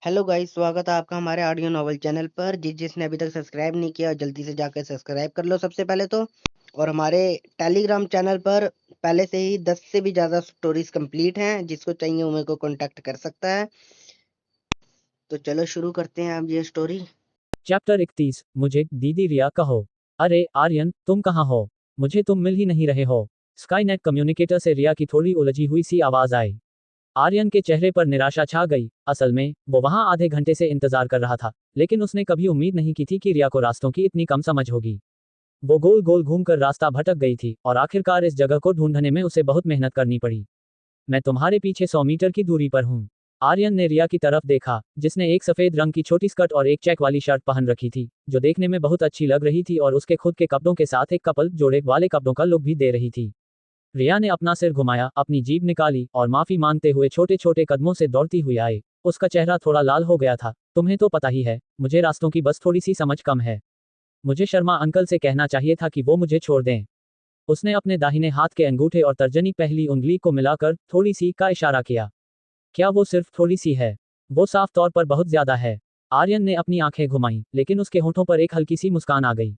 Hello guys, स्वागत है आपका हमारे ऑडियो नॉवल चैनल पर। जिसने अभी तक सब्सक्राइब नहीं किया, जल्दी से जाकर सब्सक्राइब कर लो सबसे पहले तो। और हमारे टेलीग्राम चैनल पर पहले से ही 10 से भी ज़्यादा स्टोरीज कंप्लीट हैं। जिसको चाहिए वो मेरे को कांटेक्ट कर सकता है। तो चलो शुरू करते हैं अब ये स्टोरी। चैप्टर 31। मुझे दीदी रिया कहो। अरे आर्यन, तुम कहाँ हो? मुझे तुम मिल ही नहीं रहे हो। स्काईनेट कम्युनिकेटर से रिया की थोड़ी उलझी हुई सी आवाज आई। आर्यन के चेहरे पर निराशा छा गई। असल में वो वहां आधे घंटे से इंतजार कर रहा था, लेकिन उसने कभी उम्मीद नहीं की थी कि रिया को रास्तों की इतनी कम समझ होगी। वो गोल गोल घूमकर रास्ता भटक गई थी और आखिरकार इस जगह को ढूंढने में उसे बहुत मेहनत करनी पड़ी। मैं तुम्हारे पीछे 100 मीटर की दूरी पर हूँ। आर्यन ने रिया की तरफ देखा, जिसने एक सफेद रंग की छोटी स्कर्ट और एक चेक वाली शर्ट पहन रखी थी, जो देखने में बहुत अच्छी लग रही थी और उसके खुद के कपड़ों के साथ एक कपल जोड़े वाले कपड़ों का लुक भी दे रही थी। रिया ने अपना सिर घुमाया, अपनी जीभ निकाली और माफी मांगते हुए छोटे छोटे कदमों से दौड़ती हुई आई। उसका चेहरा थोड़ा लाल हो गया था। तुम्हें तो पता ही है, मुझे रास्तों की बस थोड़ी सी समझ कम है। मुझे शर्मा अंकल से कहना चाहिए था कि वो मुझे छोड़ दें। उसने अपने दाहिने हाथ के अंगूठे और तर्जनी पहली उंगली को मिलाकर थोड़ी सी का इशारा किया। क्या वो सिर्फ थोड़ी सी है? वो साफ तौर पर बहुत ज्यादा है। आर्यन ने अपनी आंखें घुमाईं, लेकिन उसके होठों पर एक हल्की सी मुस्कान आ गई।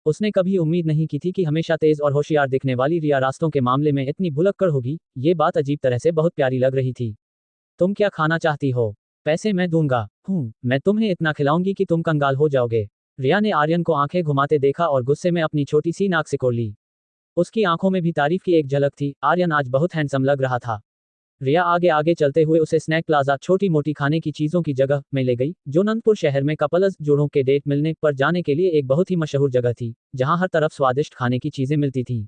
उसने कभी उम्मीद नहीं की थी कि हमेशा तेज और होशियार दिखने वाली रिया रास्तों के मामले में इतनी भुलक्कड़ होगी। ये बात अजीब तरह से बहुत प्यारी लग रही थी। तुम क्या खाना चाहती हो? पैसे मैं दूंगा। मैं तुम्हें इतना खिलाऊंगी कि तुम कंगाल हो जाओगे। रिया ने आर्यन को आंखें घुमाते देखा और गुस्से में अपनी छोटी सी नाक सिकोड़ ली। उसकी आंखों में भी तारीफ की एक झलक थी। आर्यन आज बहुत हैंडसम लग रहा था। रिया आगे आगे चलते हुए उसे स्नैक प्लाजा, छोटी मोटी खाने की चीजों की जगह में ले गई, जो नंदपुर शहर में कपल्स जोड़ों के डेट मिलने पर जाने के लिए एक बहुत ही मशहूर जगह थी, जहां हर तरफ स्वादिष्ट खाने की चीजें मिलती थीं।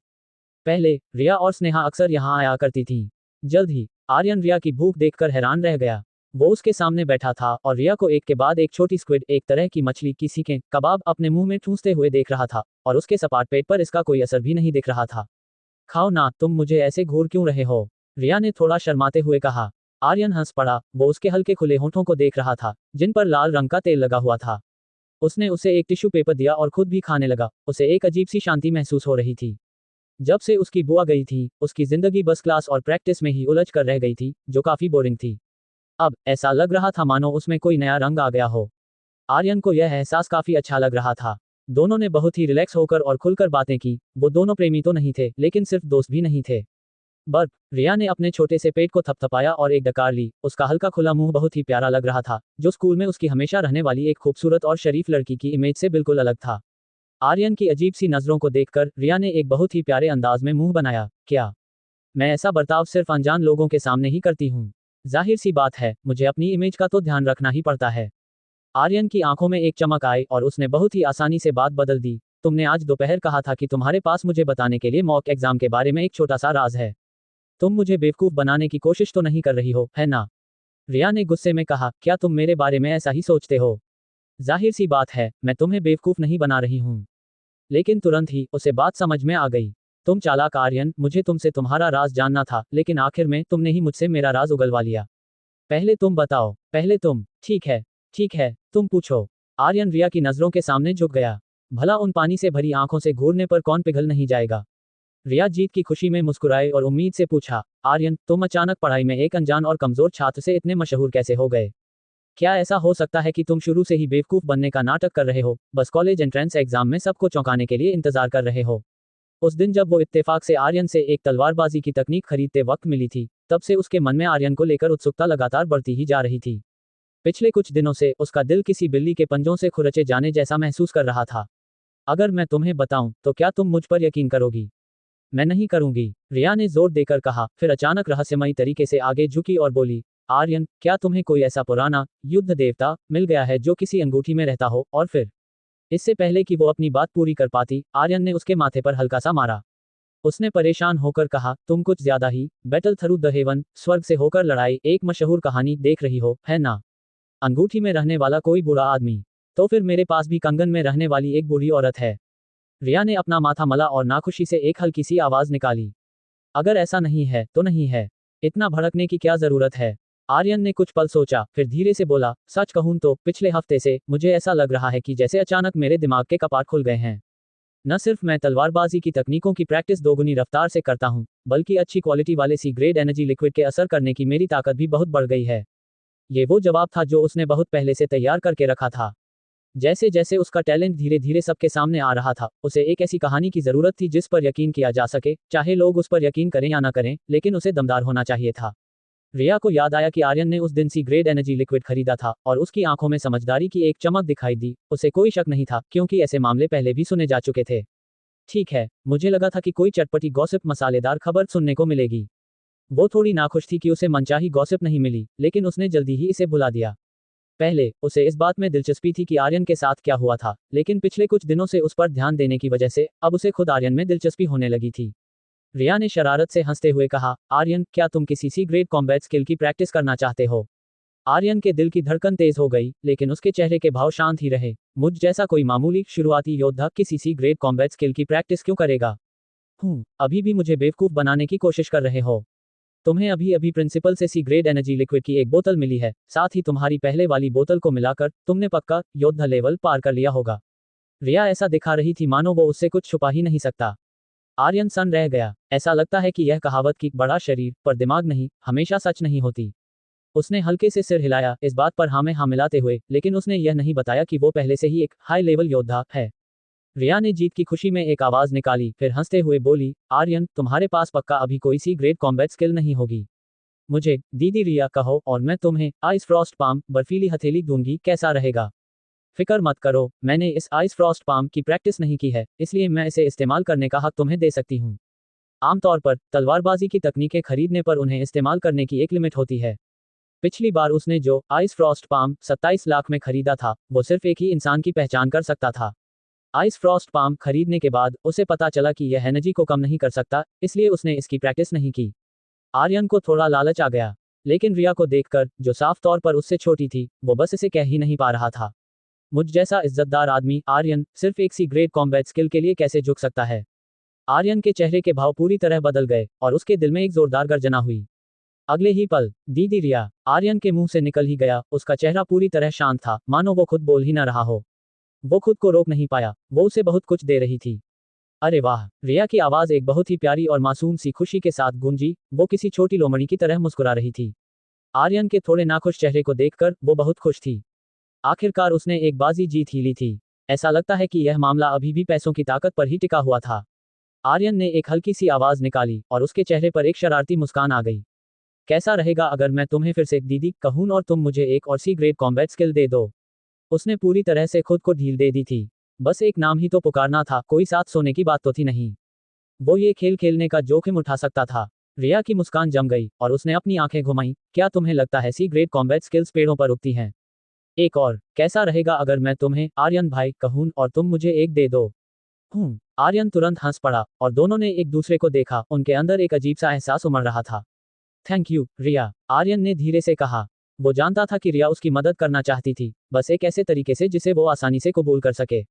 पहले रिया और स्नेहा अक्सर यहां आया करती थीं। जल्द ही आर्यन रिया की भूख देखकर हैरान रह गया। वो उसके सामने बैठा था और रिया को एक के बाद एक छोटी स्क्विड, एक तरह की मछली की सीखें कबाब, अपने मुंह में ठूंसते हुए देख रहा था, और उसके सपाट पेट पर इसका कोई असर भी नहीं दिख रहा था। खाओ ना, तुम मुझे ऐसे घूर क्यों रहे हो? रिया ने थोड़ा शर्माते हुए कहा। आर्यन हंस पड़ा। वो उसके हल्के खुले होठों को देख रहा था, जिन पर लाल रंग का तेल लगा हुआ था। उसने उसे एक टिश्यू पेपर दिया और खुद भी खाने लगा। उसे एक अजीब सी शांति महसूस हो रही थी। जब से उसकी बुआ गई थी, उसकी जिंदगी बस क्लास और प्रैक्टिस में ही उलझ कर रह गई थी, जो काफी बोरिंग थी। अब ऐसा लग रहा था मानो उसमें कोई नया रंग आ गया हो। आर्यन को यह एहसास काफी अच्छा लग रहा था। दोनों ने बहुत ही रिलैक्स होकर और खुलकर बातें की। वो दोनों प्रेमी तो नहीं थे, लेकिन सिर्फ दोस्त भी नहीं थे। बर्फ। रिया ने अपने छोटे से पेट को थपथपाया और एक डकार ली। उसका हल्का खुला मुंह बहुत ही प्यारा लग रहा था, जो स्कूल में उसकी हमेशा रहने वाली एक खूबसूरत और शरीफ लड़की की इमेज से बिल्कुल अलग था। आर्यन की अजीब सी नजरों को देखकर रिया ने एक बहुत ही प्यारे अंदाज में मुंह बनाया। क्या? मैं ऐसा बर्ताव सिर्फ अनजान लोगों के सामने ही करती हूँ? जाहिर सी बात है, मुझे अपनी इमेज का तो ध्यान रखना ही पड़ता है। आर्यन की आंखों में एक चमक आई और उसने बहुत ही आसानी से बात बदल दी। तुमने आज दोपहर कहा था कि तुम्हारे पास मुझे बताने के लिए मॉक एग्जाम के बारे में एक छोटा सा राज है। तुम मुझे बेवकूफ बनाने की कोशिश तो नहीं कर रही हो, है ना? रिया ने गुस्से में कहा। क्या तुम मेरे बारे में ऐसा ही सोचते हो? जाहिर सी बात है, मैं तुम्हें बेवकूफ नहीं बना रही हूँ। लेकिन तुरंत ही उसे बात समझ में आ गई। तुम चालाक आर्यन, मुझे तुमसे तुम्हारा राज जानना था, लेकिन आखिर में तुमने ही मुझसे मेरा राज उगलवा लिया। पहले तुम बताओ, पहले तुम। ठीक है, ठीक है, तुम पूछो। आर्यन रिया की नजरों के सामने झुक गया। भला उन पानी से भरी आंखों से घूरने पर कौन पिघल नहीं जाएगा? रिया जीत की खुशी में मुस्कुराए और उम्मीद से पूछा। आर्यन, तुम अचानक पढ़ाई में एक अनजान और कमजोर छात्र से इतने मशहूर कैसे हो गए? क्या ऐसा हो सकता है कि तुम शुरू से ही बेवकूफ बनने का नाटक कर रहे हो, बस कॉलेज एंट्रेंस एग्जाम में सबको चौंकाने के लिए इंतजार कर रहे हो? उस दिन जब वो इत्तेफाक से आर्यन से एक तलवारबाजी की तकनीक खरीदते वक्त मिली थी, तब से उसके मन में आर्यन को लेकर उत्सुकता लगातार बढ़ती ही जा रही थी। पिछले कुछ दिनों से उसका दिल किसी बिल्ली के पंजों से खुरचे जाने जैसा महसूस कर रहा था। अगर मैं तुम्हें बताऊं, तो क्या तुम मुझ पर यकीन करोगी? मैं नहीं करूंगी, रिया ने जोर देकर कहा, फिर अचानक रहस्यमयी तरीके से आगे झुकी और बोली। आर्यन, क्या तुम्हें कोई ऐसा पुराना युद्ध देवता मिल गया है जो किसी अंगूठी में रहता हो? और फिर इससे पहले कि वो अपनी बात पूरी कर पाती, आर्यन ने उसके माथे पर हल्का सा मारा। उसने परेशान होकर कहा, तुम कुछ ज्यादा ही बैटल थ्रू द हेवन, स्वर्ग से होकर लड़ाई, एक मशहूर कहानी देख रही हो, है ना? अंगूठी में रहने वाला कोई बुरा आदमी? तो फिर मेरे पास भी कंगन में रहने वाली एक बुरी औरत है। रिया ने अपना माथा मला और नाखुशी से एक हल्की सी आवाज निकाली। अगर ऐसा नहीं है तो नहीं है। इतना भड़कने की क्या जरूरत है? आर्यन ने कुछ पल सोचा, फिर धीरे से बोला, सच कहूं तो पिछले हफ्ते से मुझे ऐसा लग रहा है कि जैसे अचानक मेरे दिमाग के कपाट खुल गए हैं। न सिर्फ मैं तलवारबाजी की तकनीकों की प्रैक्टिस दोगुनी रफ्तार से करता हूं, बल्कि अच्छी क्वालिटी वाले सी ग्रेड एनर्जी लिक्विड के असर करने की मेरी ताकत भी बहुत बढ़ गई है। ये वो जवाब था जो उसने बहुत पहले से तैयार करके रखा था। जैसे जैसे उसका टैलेंट धीरे धीरे सबके सामने आ रहा था, उसे एक ऐसी कहानी की जरूरत थी जिस पर यकीन किया जा सके, चाहे लोग उस पर यकीन करें या ना करें, लेकिन उसे दमदार होना चाहिए था। रिया को याद आया कि आर्यन ने उस दिन सी ग्रेड एनर्जी लिक्विड खरीदा था और उसकी आंखों में समझदारी की एक चमक दिखाई दी। उसे कोई शक नहीं था, क्योंकि ऐसे मामले पहले भी सुने जा चुके थे। ठीक है, मुझे लगा था कि कोई चटपटी गॉसिप मसालेदार खबर सुनने को मिलेगी। वो थोड़ी नाखुश थी कि उसे मनचाही गॉसिप नहीं मिली, लेकिन उसने जल्दी ही इसे भुला दिया। पहले उसे इस बात में दिलचस्पी थी कि आर्यन के साथ क्या हुआ था, लेकिन पिछले कुछ दिनों से उस पर ध्यान देने की वजह से अब उसे खुद आर्यन में दिलचस्पी होने लगी थी। रिया ने शरारत से हंसते हुए कहा, आर्यन, क्या तुम किसी सी ग्रेड कॉम्बैट स्किल की प्रैक्टिस करना चाहते हो? आर्यन के दिल की धड़कन तेज हो गई, लेकिन उसके चेहरे के भाव शांत ही रहे। मुझ जैसा कोई मामूली शुरुआती योद्धा किसी सी ग्रेड कॉम्बैट स्किल की प्रैक्टिस क्यों करेगा? अभी भी मुझे बेवकूफ बनाने की कोशिश कर रहे हो। तुम्हें अभी अभी प्रिंसिपल से सी ग्रेड एनर्जी लिक्विड की एक बोतल मिली है, साथ ही तुम्हारी पहले वाली बोतल को मिलाकर तुमने पक्का योद्धा लेवल पार कर लिया होगा। रिया ऐसा दिखा रही थी मानो वो उससे कुछ छुपा ही नहीं सकता। आर्यन सन रह गया। ऐसा लगता है कि यह कहावत कि बड़ा शरीर पर दिमाग नहीं हमेशा सच नहीं होती। उसने हल्के से सिर हिलाया, इस बात पर हाँ में हाँ मिलाते हुए, लेकिन उसने यह नहीं बताया कि वो पहले से ही एक हाई लेवल योद्धा है। रिया ने जीत की खुशी में एक आवाज निकाली, फिर हंसते हुए बोली, आर्यन, तुम्हारे पास पक्का अभी कोई सी ग्रेट कॉम्बैट स्किल नहीं होगी। मुझे दीदी रिया कहो और मैं तुम्हें आइस फ्रॉस्ट पाम बर्फीली हथेली दूंगी, कैसा रहेगा? फिक्र मत करो, मैंने इस आइस फ्रॉस्ट पाम की प्रैक्टिस नहीं की है, इसलिए मैं इसे इस्तेमाल करने का हक तुम्हें दे सकती हूँ। आमतौर पर तलवारबाजी की तकनीकें खरीदने पर उन्हें इस्तेमाल करने की एक लिमिट होती है। पिछली बार उसने जो आइस फ्रॉस्ट पाम 27 लाख में खरीदा था, वो सिर्फ एक ही इंसान की पहचान कर सकता था। आइस फ्रॉस्ट पाम खरीदने के बाद उसे पता चला कि यह एनर्जी को कम नहीं कर सकता, इसलिए उसने इसकी प्रैक्टिस नहीं की। आर्यन को थोड़ा लालच आ गया, लेकिन रिया को देखकर, जो साफ तौर पर उससे छोटी थी, वो बस इसे कह ही नहीं पा रहा था। मुझ जैसा इज्जतदार आदमी आर्यन सिर्फ एक सी ग्रेट कॉम्बैट स्किल के लिए कैसे झुक सकता है? आर्यन के चेहरे के भाव पूरी तरह बदल गए और उसके दिल में एक जोरदार गर्जना हुई। अगले ही पल, दीदी रिया, आर्यन के मुंह से निकल ही गया। उसका चेहरा पूरी तरह शांत था, मानो वो खुद बोल ही न रहा हो। वो खुद को रोक नहीं पाया, वो उसे बहुत कुछ दे रही थी। अरे वाह! रिया की आवाज एक बहुत ही प्यारी और मासूम सी खुशी के साथ गूंजी, वो किसी छोटी लोमड़ी की तरह मुस्कुरा रही थी। आर्यन के थोड़े नाखुश चेहरे को देखकर वो बहुत खुश थी। आखिरकार उसने एक बाजी जीत ही ली थी। ऐसा लगता है कि यह मामला अभी भी पैसों की ताकत पर ही टिका हुआ था। आर्यन ने एक हल्की सी आवाज निकाली और उसके चेहरे पर एक शरारती मुस्कान आ गई। कैसा रहेगा अगर मैं तुम्हें फिर से दीदी कहूं और तुम मुझे एक और सी ग्रेट कॉम्बैट स्किल दे दो? उसने पूरी तरह से खुद को ढील दे दी थी। बस एक नाम ही तो पुकारना था, कोई साथ सोने की बात तो थी नहीं। वो ये खेल खेलने का जोखिम उठा सकता था। रिया की मुस्कान जम गई और उसने अपनी आंखें घुमाई। क्या तुम्हें लगता है सी ग्रेट कॉम्बैट स्किल्स पेड़ों पर उगती हैं? एक और, कैसा रहेगा अगर मैं तुम्हें आर्यन भाई कहूं और तुम मुझे एक दे दो? आर्यन तुरंत हंस पड़ा और दोनों ने एक दूसरे को देखा। उनके अंदर एक अजीब सा एहसास उमड़ रहा था। थैंक यू, रिया, आर्यन ने धीरे से कहा। वो जानता था कि रिया उसकी मदद करना चाहती थी, बस एक ऐसे तरीके से जिसे वो आसानी से कबूल कर सके।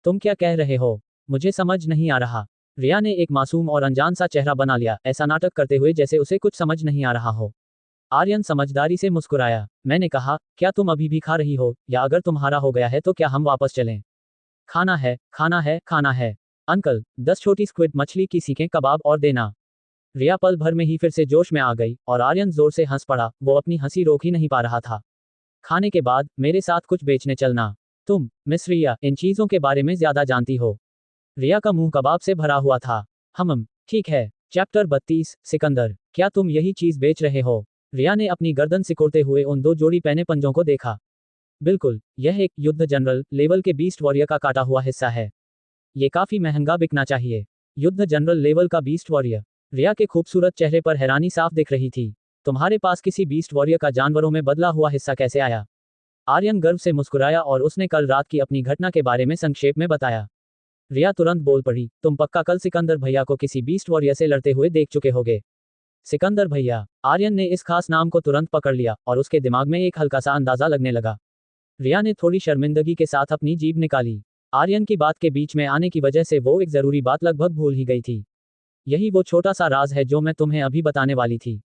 तुम क्या कह रहे हो? मुझे समझ नहीं आ रहा। रिया ने एक मासूम और अनजान सा चेहरा बना लिया, ऐसा नाटक करते हुए जैसे उसे कुछ समझ नहीं आ रहा हो। आर्यन समझदारी से मुस्कुराया। मैंने कहा, क्या तुम अभी भी खा रही हो, या अगर तुम्हारा हो गया है तो क्या हम वापस चलें? खाना है, खाना है, खाना है। अंकल, 10 छोटी स्क्विड मछली की सीखें कबाब और देना। रिया पल भर में ही फिर से जोश में आ गई और आर्यन जोर से हंस पड़ा। वो अपनी हंसी रोक ही नहीं पा रहा था। खाने के बाद मेरे साथ कुछ बेचने चलना। तुम, मिस रिया, इन चीजों के बारे में ज्यादा जानती हो। रिया का मुंह कबाब से भरा हुआ था। ठीक है। चैप्टर 32, सिकंदर, क्या तुम यही चीज बेच रहे हो? रिया ने अपनी गर्दन सिकोड़ते हुए उन दो जोड़ी पहने पंजों को देखा। बिल्कुल, यह एक युद्ध जनरल लेवल के बीस्ट वॉरियर का काटा हुआ हिस्सा है। ये काफी महंगा बिकना चाहिए। युद्ध जनरल लेवल का बीस्ट वॉरियर। रिया के खूबसूरत चेहरे पर हैरानी साफ दिख रही थी। तुम्हारे पास किसी बीस्ट वॉरियर का जानवरों में बदला हुआ हिस्सा कैसे आया? आर्यन गर्व से मुस्कुराया और उसने कल रात की अपनी घटना के बारे में संक्षेप में बताया। रिया तुरंत बोल पड़ी, तुम पक्का कल सिकंदर भैया को किसी बीस्ट वॉरियर से लड़ते हुए देख चुके होगे। सिकंदर भैया। आर्यन ने इस खास नाम को तुरंत पकड़ लिया और उसके दिमाग में एक हल्का सा अंदाजा लगने लगा। रिया ने थोड़ी शर्मिंदगी के साथ अपनी जीभ निकाली। आर्यन की बात के बीच में आने की वजह से वो एक जरूरी बात लगभग भूल ही गई थी। यही वो छोटा सा राज है जो मैं तुम्हें अभी बताने वाली थी।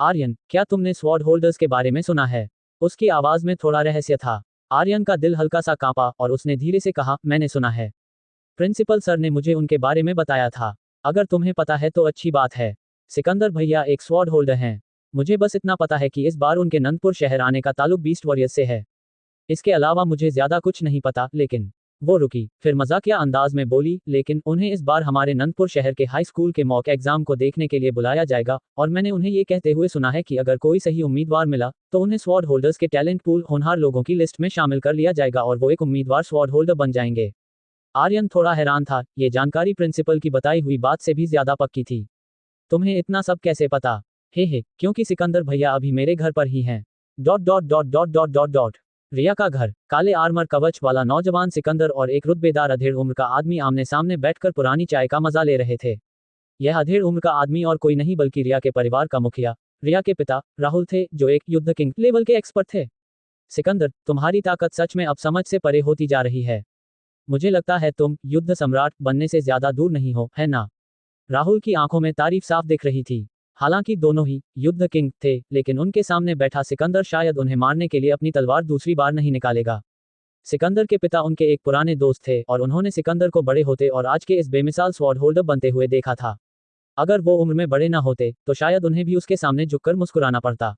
आर्यन, क्या तुमने स्वॉर्ड होल्डर्स के बारे में सुना है? उसकी आवाज में थोड़ा रहस्य था। आर्यन का दिल हल्का सा कांपा और उसने धीरे से कहा, मैंने सुना है। प्रिंसिपल सर ने मुझे उनके बारे में बताया था। अगर तुम्हें पता है तो अच्छी बात है। सिकंदर भैया एक स्वॉर्ड होल्डर हैं। मुझे बस इतना पता है कि इस बार उनके नंदपुर शहर आने का ताल्लुक बीस्ट वॉरियर्स से है। इसके अलावा मुझे ज्यादा कुछ नहीं पता। लेकिन वो रुकी, फिर मजाकिया अंदाज में बोली, लेकिन उन्हें इस बार हमारे नंदपुर शहर के हाई स्कूल के मॉक एग्जाम को देखने के लिए बुलाया जाएगा, और मैंने उन्हें ये कहते हुए सुना है कि अगर कोई सही उम्मीदवार मिला तो उन्हें स्वॉर्ड होल्डर्स के टैलेंट पूल होनहार लोगों की लिस्ट में शामिल कर लिया जाएगा और वो एक उम्मीदवार स्वॉर्ड होल्डर बन जाएंगे। आर्यन थोड़ा हैरान था। ये जानकारी प्रिंसिपल की बताई हुई बात से भी ज्यादा पक्की थी। तुम्हें इतना सब कैसे पता? हे, क्योंकि सिकंदर भैया अभी मेरे घर पर ही हैं। Dot dot dot dot dot dot dot. Riya का घर। काले आर्मर कवच वाला नौजवान सिकंदर और एक रुतबेदार अधेड़ उम्र का आदमी आमने सामने बैठकर पुरानी चाय का मजा ले रहे थे। यह अधेड़ उम्र का आदमी और कोई नहीं बल्कि रिया के परिवार का मुखिया, रिया के पिता राहुल थे, जो एक युद्ध किंग लेवल के एक्सपर्ट थे। सिकंदर, तुम्हारी ताकत सच में अब समझ से परे होती जा रही है। मुझे लगता है तुम युद्ध सम्राट बनने से ज्यादा दूर नहीं हो, है ना? राहुल की आंखों में तारीफ साफ दिख रही थी। हालांकि दोनों ही युद्ध किंग थे, लेकिन उनके सामने बैठा सिकंदर शायद उन्हें मारने के लिए अपनी तलवार दूसरी बार नहीं निकालेगा। सिकंदर के पिता उनके एक पुराने दोस्त थे और उन्होंने सिकंदर को बड़े होते और आज के इस बेमिसाल स्वॉर्ड होल्डर बनते हुए देखा था। अगर वो उम्र में बड़े ना होते तो शायद उन्हें भी उसके सामने झुककर मुस्कुराना पड़ता।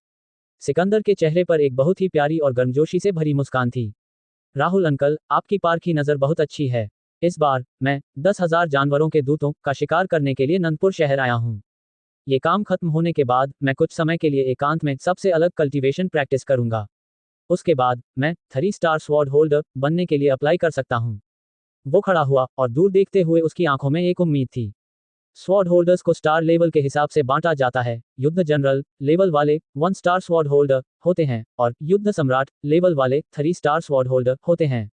सिकंदर के चेहरे पर एक बहुत ही प्यारी और गर्मजोशी से भरी मुस्कान थी। राहुल अंकल, आपकी पार की नजर बहुत अच्छी है। इस बार मैं 10,000 जानवरों के दूतों का शिकार करने के लिए नंदपुर शहर आया हूँ। ये काम खत्म होने के बाद मैं कुछ समय के लिए एकांत में सबसे अलग कल्टीवेशन प्रैक्टिस करूंगा। उसके बाद मैं 3 स्टार स्वॉर्ड होल्डर बनने के लिए अप्लाई कर सकता हूँ। वो खड़ा हुआ और दूर देखते हुए उसकी आंखों में एक उम्मीद थी। स्वॉर्ड होल्डर्स को स्टार लेवल के हिसाब से बांटा जाता है। युद्ध जनरल लेवल वाले 1 स्टार स्वॉर्ड होल्डर होते हैं और युद्ध सम्राट लेवल वाले 3 स्टार स्वॉर्ड होल्डर होते हैं।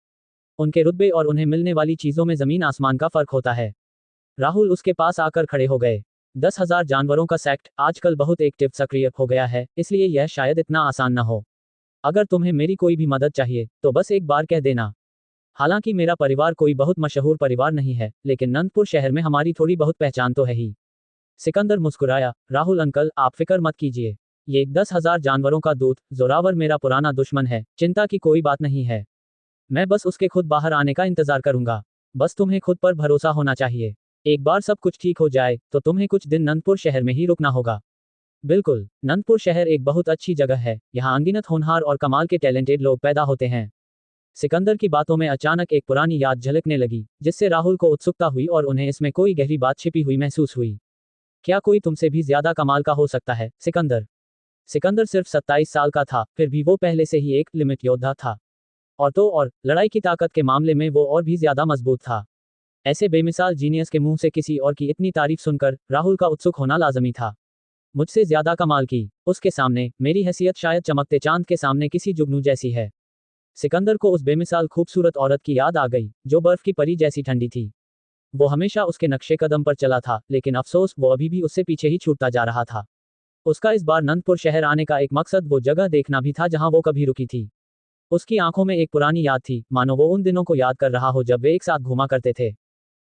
उनके रुतबे और उन्हें मिलने वाली चीजों में जमीन आसमान का फर्क होता है। राहुल उसके पास आकर खड़े हो गए। 10,000 जानवरों का सेक्ट आजकल बहुत एक्टिव सक्रिय हो गया है, इसलिए यह शायद इतना आसान न हो। अगर तुम्हें मेरी कोई भी मदद चाहिए तो बस एक बार कह देना। हालांकि मेरा परिवार कोई बहुत मशहूर परिवार नहीं है, लेकिन नंदपुर शहर में हमारी थोड़ी बहुत पहचान तो है ही। सिकंदर मुस्कुराया। राहुल अंकल, आप फिक्र मत कीजिए। ये 10,000 जानवरों का दूत जोरावर मेरा पुराना दुश्मन है, चिंता की कोई बात नहीं है। मैं बस उसके खुद बाहर आने का इंतजार करूंगा। बस तुम्हें खुद पर भरोसा होना चाहिए। एक बार सब कुछ ठीक हो जाए तो तुम्हें कुछ दिन नंदपुर शहर में ही रुकना होगा। बिल्कुल, नंदपुर शहर एक बहुत अच्छी जगह है। यहाँ अनगिनत होनहार और कमाल के टैलेंटेड लोग पैदा होते हैं। सिकंदर की बातों में अचानक एक पुरानी याद झलकने लगी, जिससे राहुल को उत्सुकता हुई और उन्हें इसमें कोई गहरी बात छिपी हुई महसूस हुई। क्या कोई तुमसे भी ज्यादा कमाल का हो सकता है, सिकंदर? सिकंदर सिर्फ 27 साल का था, फिर भी वो पहले से ही एक लिमिट योद्धा था। और लड़ाई की ताकत के मामले में वो और भी ज्यादा मजबूत था। ऐसे बेमिसाल जीनियस के मुंह से किसी और की इतनी तारीफ सुनकर राहुल का उत्सुक होना लाजमी था। मुझसे ज्यादा कमाल की? उसके सामने मेरी हैसियत शायद चमकते चांद के सामने किसी जुगनू जैसी है। सिकंदर को उस बेमिसाल खूबसूरत औरत की याद आ गई, जो बर्फ की परी जैसी ठंडी थी। वो हमेशा उसके नक्शे कदम पर चला था, लेकिन अफसोस वो अभी भी उससे पीछे ही छूटता जा रहा था। उसका इस बार नंदपुर शहर आने का एक मकसद वो जगह देखना भी था जहां वो कभी रुकी थी। उसकी आंखों में एक पुरानी याद थी, मानो वो उन दिनों को याद कर रहा हो जब वे एक साथ घूमा करते थे।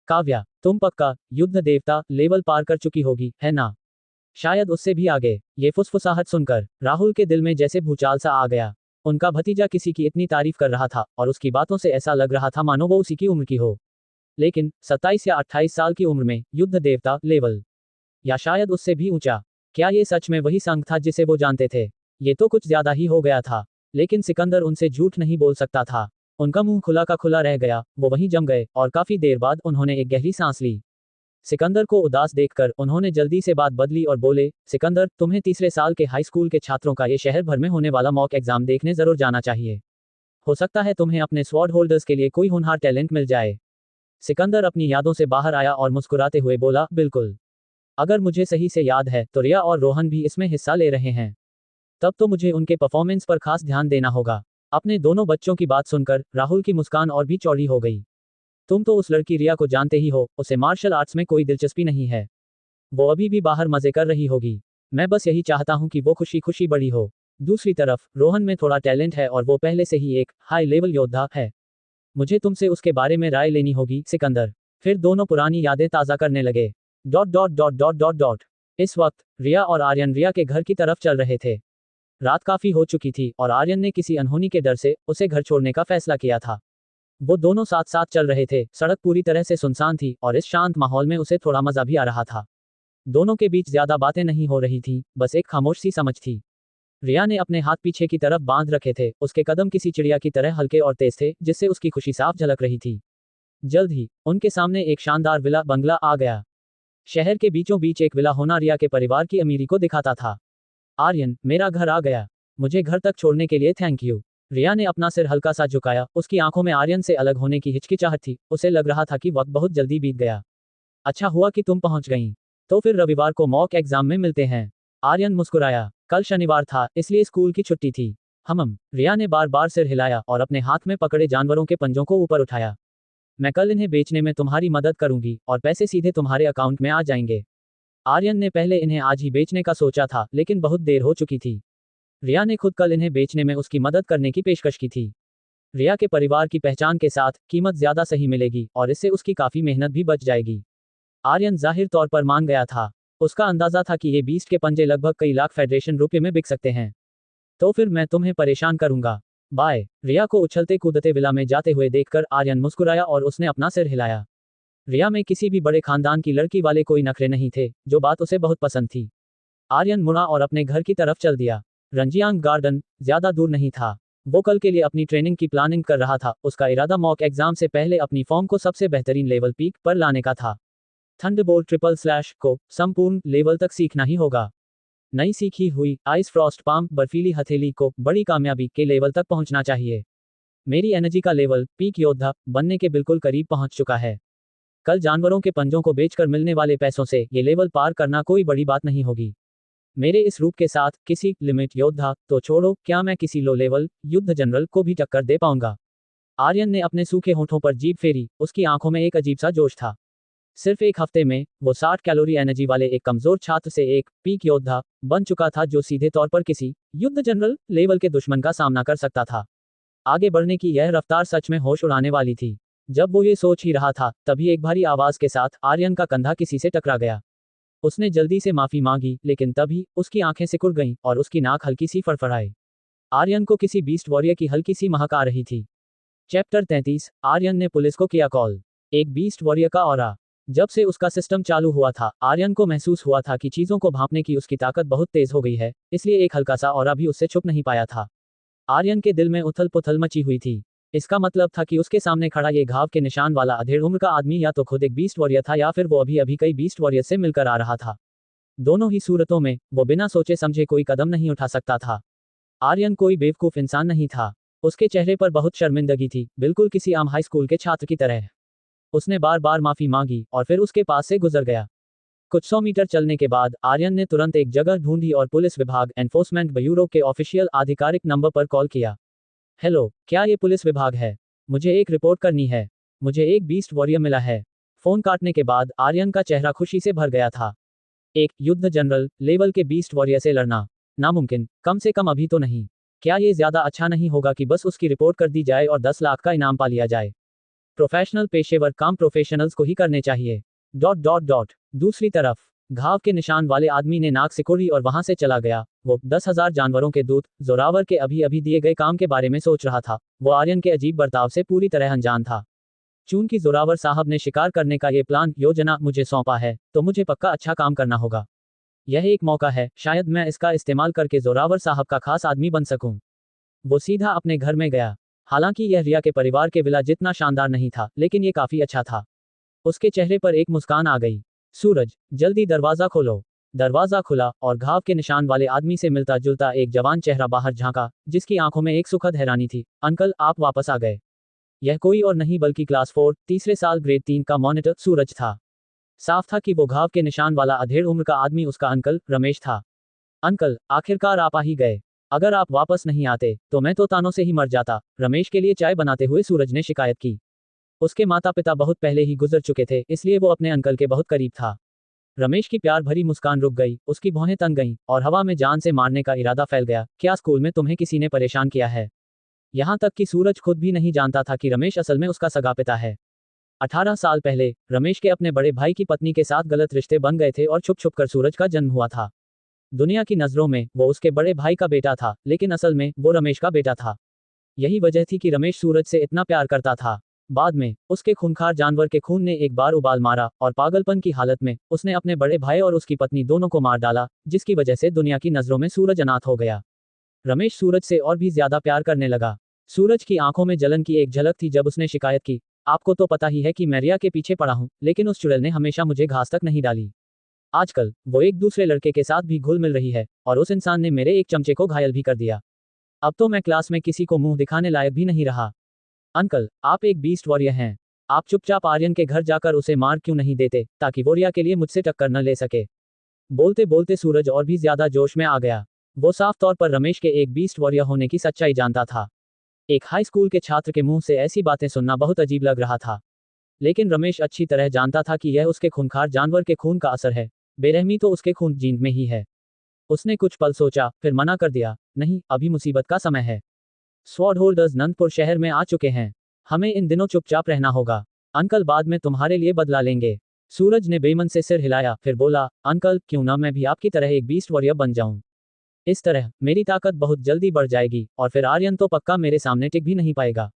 काव्या, तुम पक्का युद्ध देवता लेवल पार कर चुकी होगी, है ना? शायद उससे भी आगे। ये फुसफुसाहट सुनकर राहुल के दिल में जैसे भूचाल सा आ गया। उनका भतीजा किसी की इतनी तारीफ कर रहा था और उसकी बातों से ऐसा लग रहा था मानो वो उसी की उम्र की हो। लेकिन 27 या 28 साल की उम्र में युद्ध देवता लेवल, या शायद उससे भी ऊंचा। क्या ये सच में वही संग था जिसे वो जानते थे? ये तो कुछ ज्यादा ही हो गया था। लेकिन सिकंदर उनसे झूठ नहीं बोल सकता था। उनका मुंह खुला का खुला रह गया। वो वहीं जम गए और काफी देर बाद उन्होंने एक गहरी सांस ली। सिकंदर को उदास देखकर उन्होंने जल्दी से बात बदली और बोले, सिकंदर, तुम्हें तीसरे साल के हाई स्कूल के छात्रों का ये शहर भर में होने वाला मॉक एग्जाम देखने जरूर जाना चाहिए। हो सकता है तुम्हें अपने स्वॉर्ड होल्डर्स के लिए कोई होनहार टैलेंट मिल जाए। सिकंदर अपनी यादों से बाहर आया और मुस्कुराते हुए बोला, बिल्कुल। अगर मुझे सही से याद है तो रिया और रोहन भी इसमें हिस्सा ले रहे हैं। तब तो मुझे उनके परफॉर्मेंस पर खास ध्यान देना होगा। अपने दोनों बच्चों की बात सुनकर राहुल की मुस्कान और भी चौड़ी हो गई। तुम तो उस लड़की रिया को जानते ही हो, उसे मार्शल आर्ट्स में कोई दिलचस्पी नहीं है। वो अभी भी बाहर मजे कर रही होगी। मैं बस यही चाहता हूँ कि वो खुशी खुशी बड़ी हो। दूसरी तरफ रोहन में थोड़ा टैलेंट है और वो पहले से ही एक हाई लेवल योद्धा है। मुझे तुमसे उसके बारे में राय लेनी होगी, सिकंदर। फिर दोनों पुरानी यादें ताज़ा करने लगे। Dot dot dot dot dot dot. इस वक्त रिया और आर्यन रिया के घर की तरफ चल रहे थे। रात काफी हो चुकी थी और आर्यन ने किसी अनहोनी के डर से उसे घर छोड़ने का फैसला किया था। वो दोनों साथ साथ चल रहे थे। सड़क पूरी तरह से सुनसान थी और इस शांत माहौल में उसे थोड़ा मजा भी आ रहा था। दोनों के बीच ज्यादा बातें नहीं हो रही थी, बस एक खामोश सी समझ थी। रिया ने अपने हाथ पीछे की तरफ बांध रखे थे, उसके कदम किसी चिड़िया की तरह हल्के और तेज थे, जिससे उसकी खुशी साफ झलक रही थी। जल्द ही उनके सामने एक शानदार विला बंगला आ गया। शहर के बीचों बीच एक विला होना रिया के परिवार की अमीरी को दिखाता था। आर्यन, मेरा घर आ गया। मुझे घर तक छोड़ने के लिए थैंक यू। रिया ने अपना सिर हल्का सा झुकाया, उसकी आंखों में आर्यन से अलग होने की हिचकिचाहट थी, उसे लग रहा था कि वक्त बहुत जल्दी बीत गया। अच्छा हुआ कि तुम पहुंच गईं। तो फिर रविवार को मॉक एग्जाम में मिलते हैं। आर्यन मुस्कुराया। कल शनिवार था, इसलिए स्कूल की छुट्टी थी। रिया ने बार बार सिर हिलाया और अपने हाथ में पकड़े जानवरों के पंजों को ऊपर उठाया। मैं कल इन्हें बेचने में तुम्हारी मदद करूंगी और पैसे सीधे तुम्हारे अकाउंट में आ जाएंगे। आर्यन ने पहले इन्हें आज ही बेचने का सोचा था, लेकिन बहुत देर हो चुकी थी। रिया ने खुद कल इन्हें बेचने में उसकी मदद करने की पेशकश की थी। रिया के परिवार की पहचान के साथ कीमत ज्यादा सही मिलेगी और इससे उसकी काफी मेहनत भी बच जाएगी। आर्यन जाहिर तौर पर मान गया था। उसका अंदाजा था कि ये बीस्ट के पंजे लगभग कई लाख फेडरेशन रुपये में बिक सकते हैं। तो फिर मैं तुम्हें परेशान करूंगा। बाय। रिया को उछलते कूदते विला में जाते हुए देखकर आर्यन मुस्कुराया और उसने अपना सिर हिलाया। रिया में किसी भी बड़े खानदान की लड़की वाले कोई नखरे नहीं थे, जो बात उसे बहुत पसंद थी। आर्यन मुड़ा और अपने घर की तरफ चल दिया। रंजियांग गार्डन ज्यादा दूर नहीं था। वो कल के लिए अपनी ट्रेनिंग की प्लानिंग कर रहा था। उसका इरादा मॉक एग्जाम से पहले अपनी फॉर्म को सबसे बेहतरीन लेवल पीक पर लाने का था। थंडरबोल्ट ट्रिपल स्लैश को संपूर्ण लेवल तक सीखना ही होगा। नई सीखी हुई आइस फ्रॉस्ट पाम बर्फीली हथेली को बड़ी कामयाबी के लेवल तक पहुंचना चाहिए। मेरी एनर्जी का लेवल पीक योद्धा बनने के बिल्कुल करीब पहुंच चुका है। कल जानवरों के पंजों को बेचकर मिलने वाले पैसों से ये लेवल पार करना कोई बड़ी बात नहीं होगी। मेरे इस रूप के साथ किसी लिमिट योद्धा तो छोड़ो, क्या मैं किसी लो लेवल युद्ध जनरल को भी टक्कर दे पाऊंगा। आर्यन ने अपने सूखे होठों पर जीभ फेरी, उसकी आंखों में एक अजीब सा जोश था। सिर्फ एक हफ्ते में वो 60 कैलोरी एनर्जी वाले एक कमजोर छात्र से एक पीक योद्धा बन चुका था, जो सीधे तौर पर किसी युद्ध जनरल लेवल के दुश्मन का सामना कर सकता था। आगे बढ़ने की यह रफ्तार सच में होश उड़ाने वाली थी। जब वो ये सोच ही रहा था, तभी एक भारी आवाज के साथ आर्यन का कंधा किसी से टकरा गया। उसने जल्दी से माफी मांगी, लेकिन तभी उसकी आंखें सिकुड़ गईं और उसकी नाक हल्की सी फड़फड़ाई। आर्यन को किसी बीस्ट वॉरियर की हल्की सी महक आ रही थी। चैप्टर 33। आर्यन ने पुलिस को किया कॉल। एक बीस्ट वॉरियर का ऑरा। जब से उसका सिस्टम चालू हुआ था, आर्यन को महसूस हुआ था कि चीजों को भांपने की उसकी ताकत बहुत तेज हो गई है, इसलिए एक हल्का सा ऑरा भी उससे छुप नहीं पाया था। आर्यन के दिल में उथल पुथल मची हुई थी। इसका मतलब था कि उसके सामने खड़ा ये घाव के निशान वाला अधेड़ उम्र का आदमी या तो खुद एक बीस्ट वॉरियर था या फिर वो अभी अभी कई बीस्ट वॉरियर से मिलकर आ रहा था। दोनों ही सूरतों में वो बिना सोचे समझे कोई कदम नहीं उठा सकता था। आर्यन कोई बेवकूफ इंसान नहीं था। उसके चेहरे पर बहुत शर्मिंदगी थी, बिल्कुल किसी आम हाई स्कूल के छात्र की तरह। उसने बार बार माफी मांगी और फिर उसके पास से गुजर गया। कुछ 100 मीटर चलने के बाद आर्यन ने तुरंत एक जगह ढूंढी और पुलिस विभाग एनफोर्समेंट ब्यूरो के ऑफिशियल आधिकारिक नंबर पर कॉल किया। हेलो, क्या ये पुलिस विभाग है? मुझे एक रिपोर्ट करनी है। मुझे एक बीस्ट वॉरियर मिला है। फोन काटने के बाद आर्यन का चेहरा खुशी से भर गया था। एक युद्ध जनरल लेवल के बीस्ट वॉरियर से लड़ना नामुमकिन, कम से कम अभी तो नहीं। क्या ये ज्यादा अच्छा नहीं होगा कि बस उसकी रिपोर्ट कर दी जाए और 10 लाख का इनाम पा लिया जाए? प्रोफेशनल पेशेवर काम प्रोफेशनल्स को ही करने चाहिए। Dot dot dot. दूसरी तरफ घाव के निशान वाले आदमी ने नाक सिकोड़ी और वहां से चला गया। वो 10,000 जानवरों के दूत जोरावर के अभी अभी दिए गए काम के बारे में सोच रहा था। वो आर्यन के अजीब बर्ताव से पूरी तरह अनजान था। चूंकि जोरावर साहब ने शिकार करने का ये प्लान योजना मुझे सौंपा है, तो मुझे पक्का अच्छा काम करना होगा। यह एक मौका है, शायद मैं इसका इस्तेमाल करके जोरावर साहब का खास आदमी बन सकूं। वो सीधा अपने घर में गया। हालांकि यह रिया के परिवार के विला जितना शानदार नहीं था, लेकिन ये काफी अच्छा था। उसके चेहरे पर एक मुस्कान आ गई। सूरज, जल्दी दरवाजा खोलो। दरवाजा खुला और घाव के निशान वाले आदमी से मिलता जुलता एक जवान चेहरा बाहर झांका, जिसकी आंखों में एक सुखद हैरानी थी। अंकल, आप वापस आ गए। यह कोई और नहीं बल्कि क्लास 4 तीसरे साल ग्रेड 3 का मॉनिटर सूरज था। साफ था कि वो घाव के निशान वाला अधेड़ उम्र का आदमी उसका अंकल रमेश था। अंकल, आखिरकार आप आ ही गए। अगर आप वापस नहीं आते तो मैं तो तानों से ही मर जाता। रमेश के लिए चाय बनाते हुए सूरज ने शिकायत की। उसके माता पिता बहुत पहले ही गुजर चुके थे, इसलिए वो अपने अंकल के बहुत करीब था। रमेश की प्यार भरी मुस्कान रुक गई, उसकी भौहें तन गईं और हवा में जान से मारने का इरादा फैल गया। क्या स्कूल में तुम्हें किसी ने परेशान किया है? यहाँ तक कि सूरज खुद भी नहीं जानता था कि रमेश असल में उसका सगा पिता है। 18 साल पहले रमेश के अपने बड़े भाई की पत्नी के साथ गलत रिश्ते बन गए थे और छुप छुप कर सूरज का जन्म हुआ था। दुनिया की नजरों में वो उसके बड़े भाई का बेटा था, लेकिन असल में वो रमेश का बेटा था। यही वजह थी कि रमेश सूरज से इतना प्यार करता था। बाद में उसके खूंखार जानवर के खून ने एक बार उबाल मारा और पागलपन की हालत में उसने अपने बड़े भाई और उसकी पत्नी दोनों को मार डाला, जिसकी वजह से दुनिया की नजरों में सूरज अनाथ हो गया। रमेश सूरज से और भी ज्यादा प्यार करने लगा। सूरज की आंखों में जलन की एक झलक थी जब उसने शिकायत की, आपको तो पता ही है कि मैं रिया के पीछे पड़ा हूं, लेकिन उस चुड़ैल ने हमेशा मुझे घास तक नहीं डाली। आजकल वो एक दूसरे लड़के के साथ भी घुल मिल रही है और उस इंसान ने मेरे एक चमचे को घायल भी कर दिया। अब तो मैं क्लास में किसी को मुंह दिखाने लायक भी नहीं रहा। अंकल, आप एक बीस्ट वॉरियर हैं। आप चुपचाप आर्यन के घर जाकर उसे मार क्यों नहीं देते, ताकि वो रिया के लिए मुझसे टक्कर न ले सके। बोलते बोलते सूरज और भी ज्यादा जोश में आ गया। वो साफ तौर पर रमेश के एक बीस्ट वॉरियर होने की सच्चाई जानता था। एक हाई स्कूल के छात्र के मुंह से ऐसी बातें सुनना बहुत अजीब लग रहा था, लेकिन रमेश अच्छी तरह जानता था कि यह उसके खूंखार जानवर के खून का असर है। बेरहमी तो उसके खून जीन में ही है। उसने कुछ पल सोचा, फिर मना कर दिया, नहीं, अभी मुसीबत का समय है। स्वॉर्ड होल्डर्स नंदपुर शहर में आ चुके हैं। हमें इन दिनों चुपचाप रहना होगा। अंकल बाद में तुम्हारे लिए बदला लेंगे। सूरज ने बेमन से सिर हिलाया, फिर बोला, अंकल क्यों ना मैं भी आपकी तरह एक बीस्ट वॉरियर बन जाऊं। इस तरह मेरी ताकत बहुत जल्दी बढ़ जाएगी और फिर आर्यन तो पक्का मेरे सामने टिक भी नहीं पाएगा।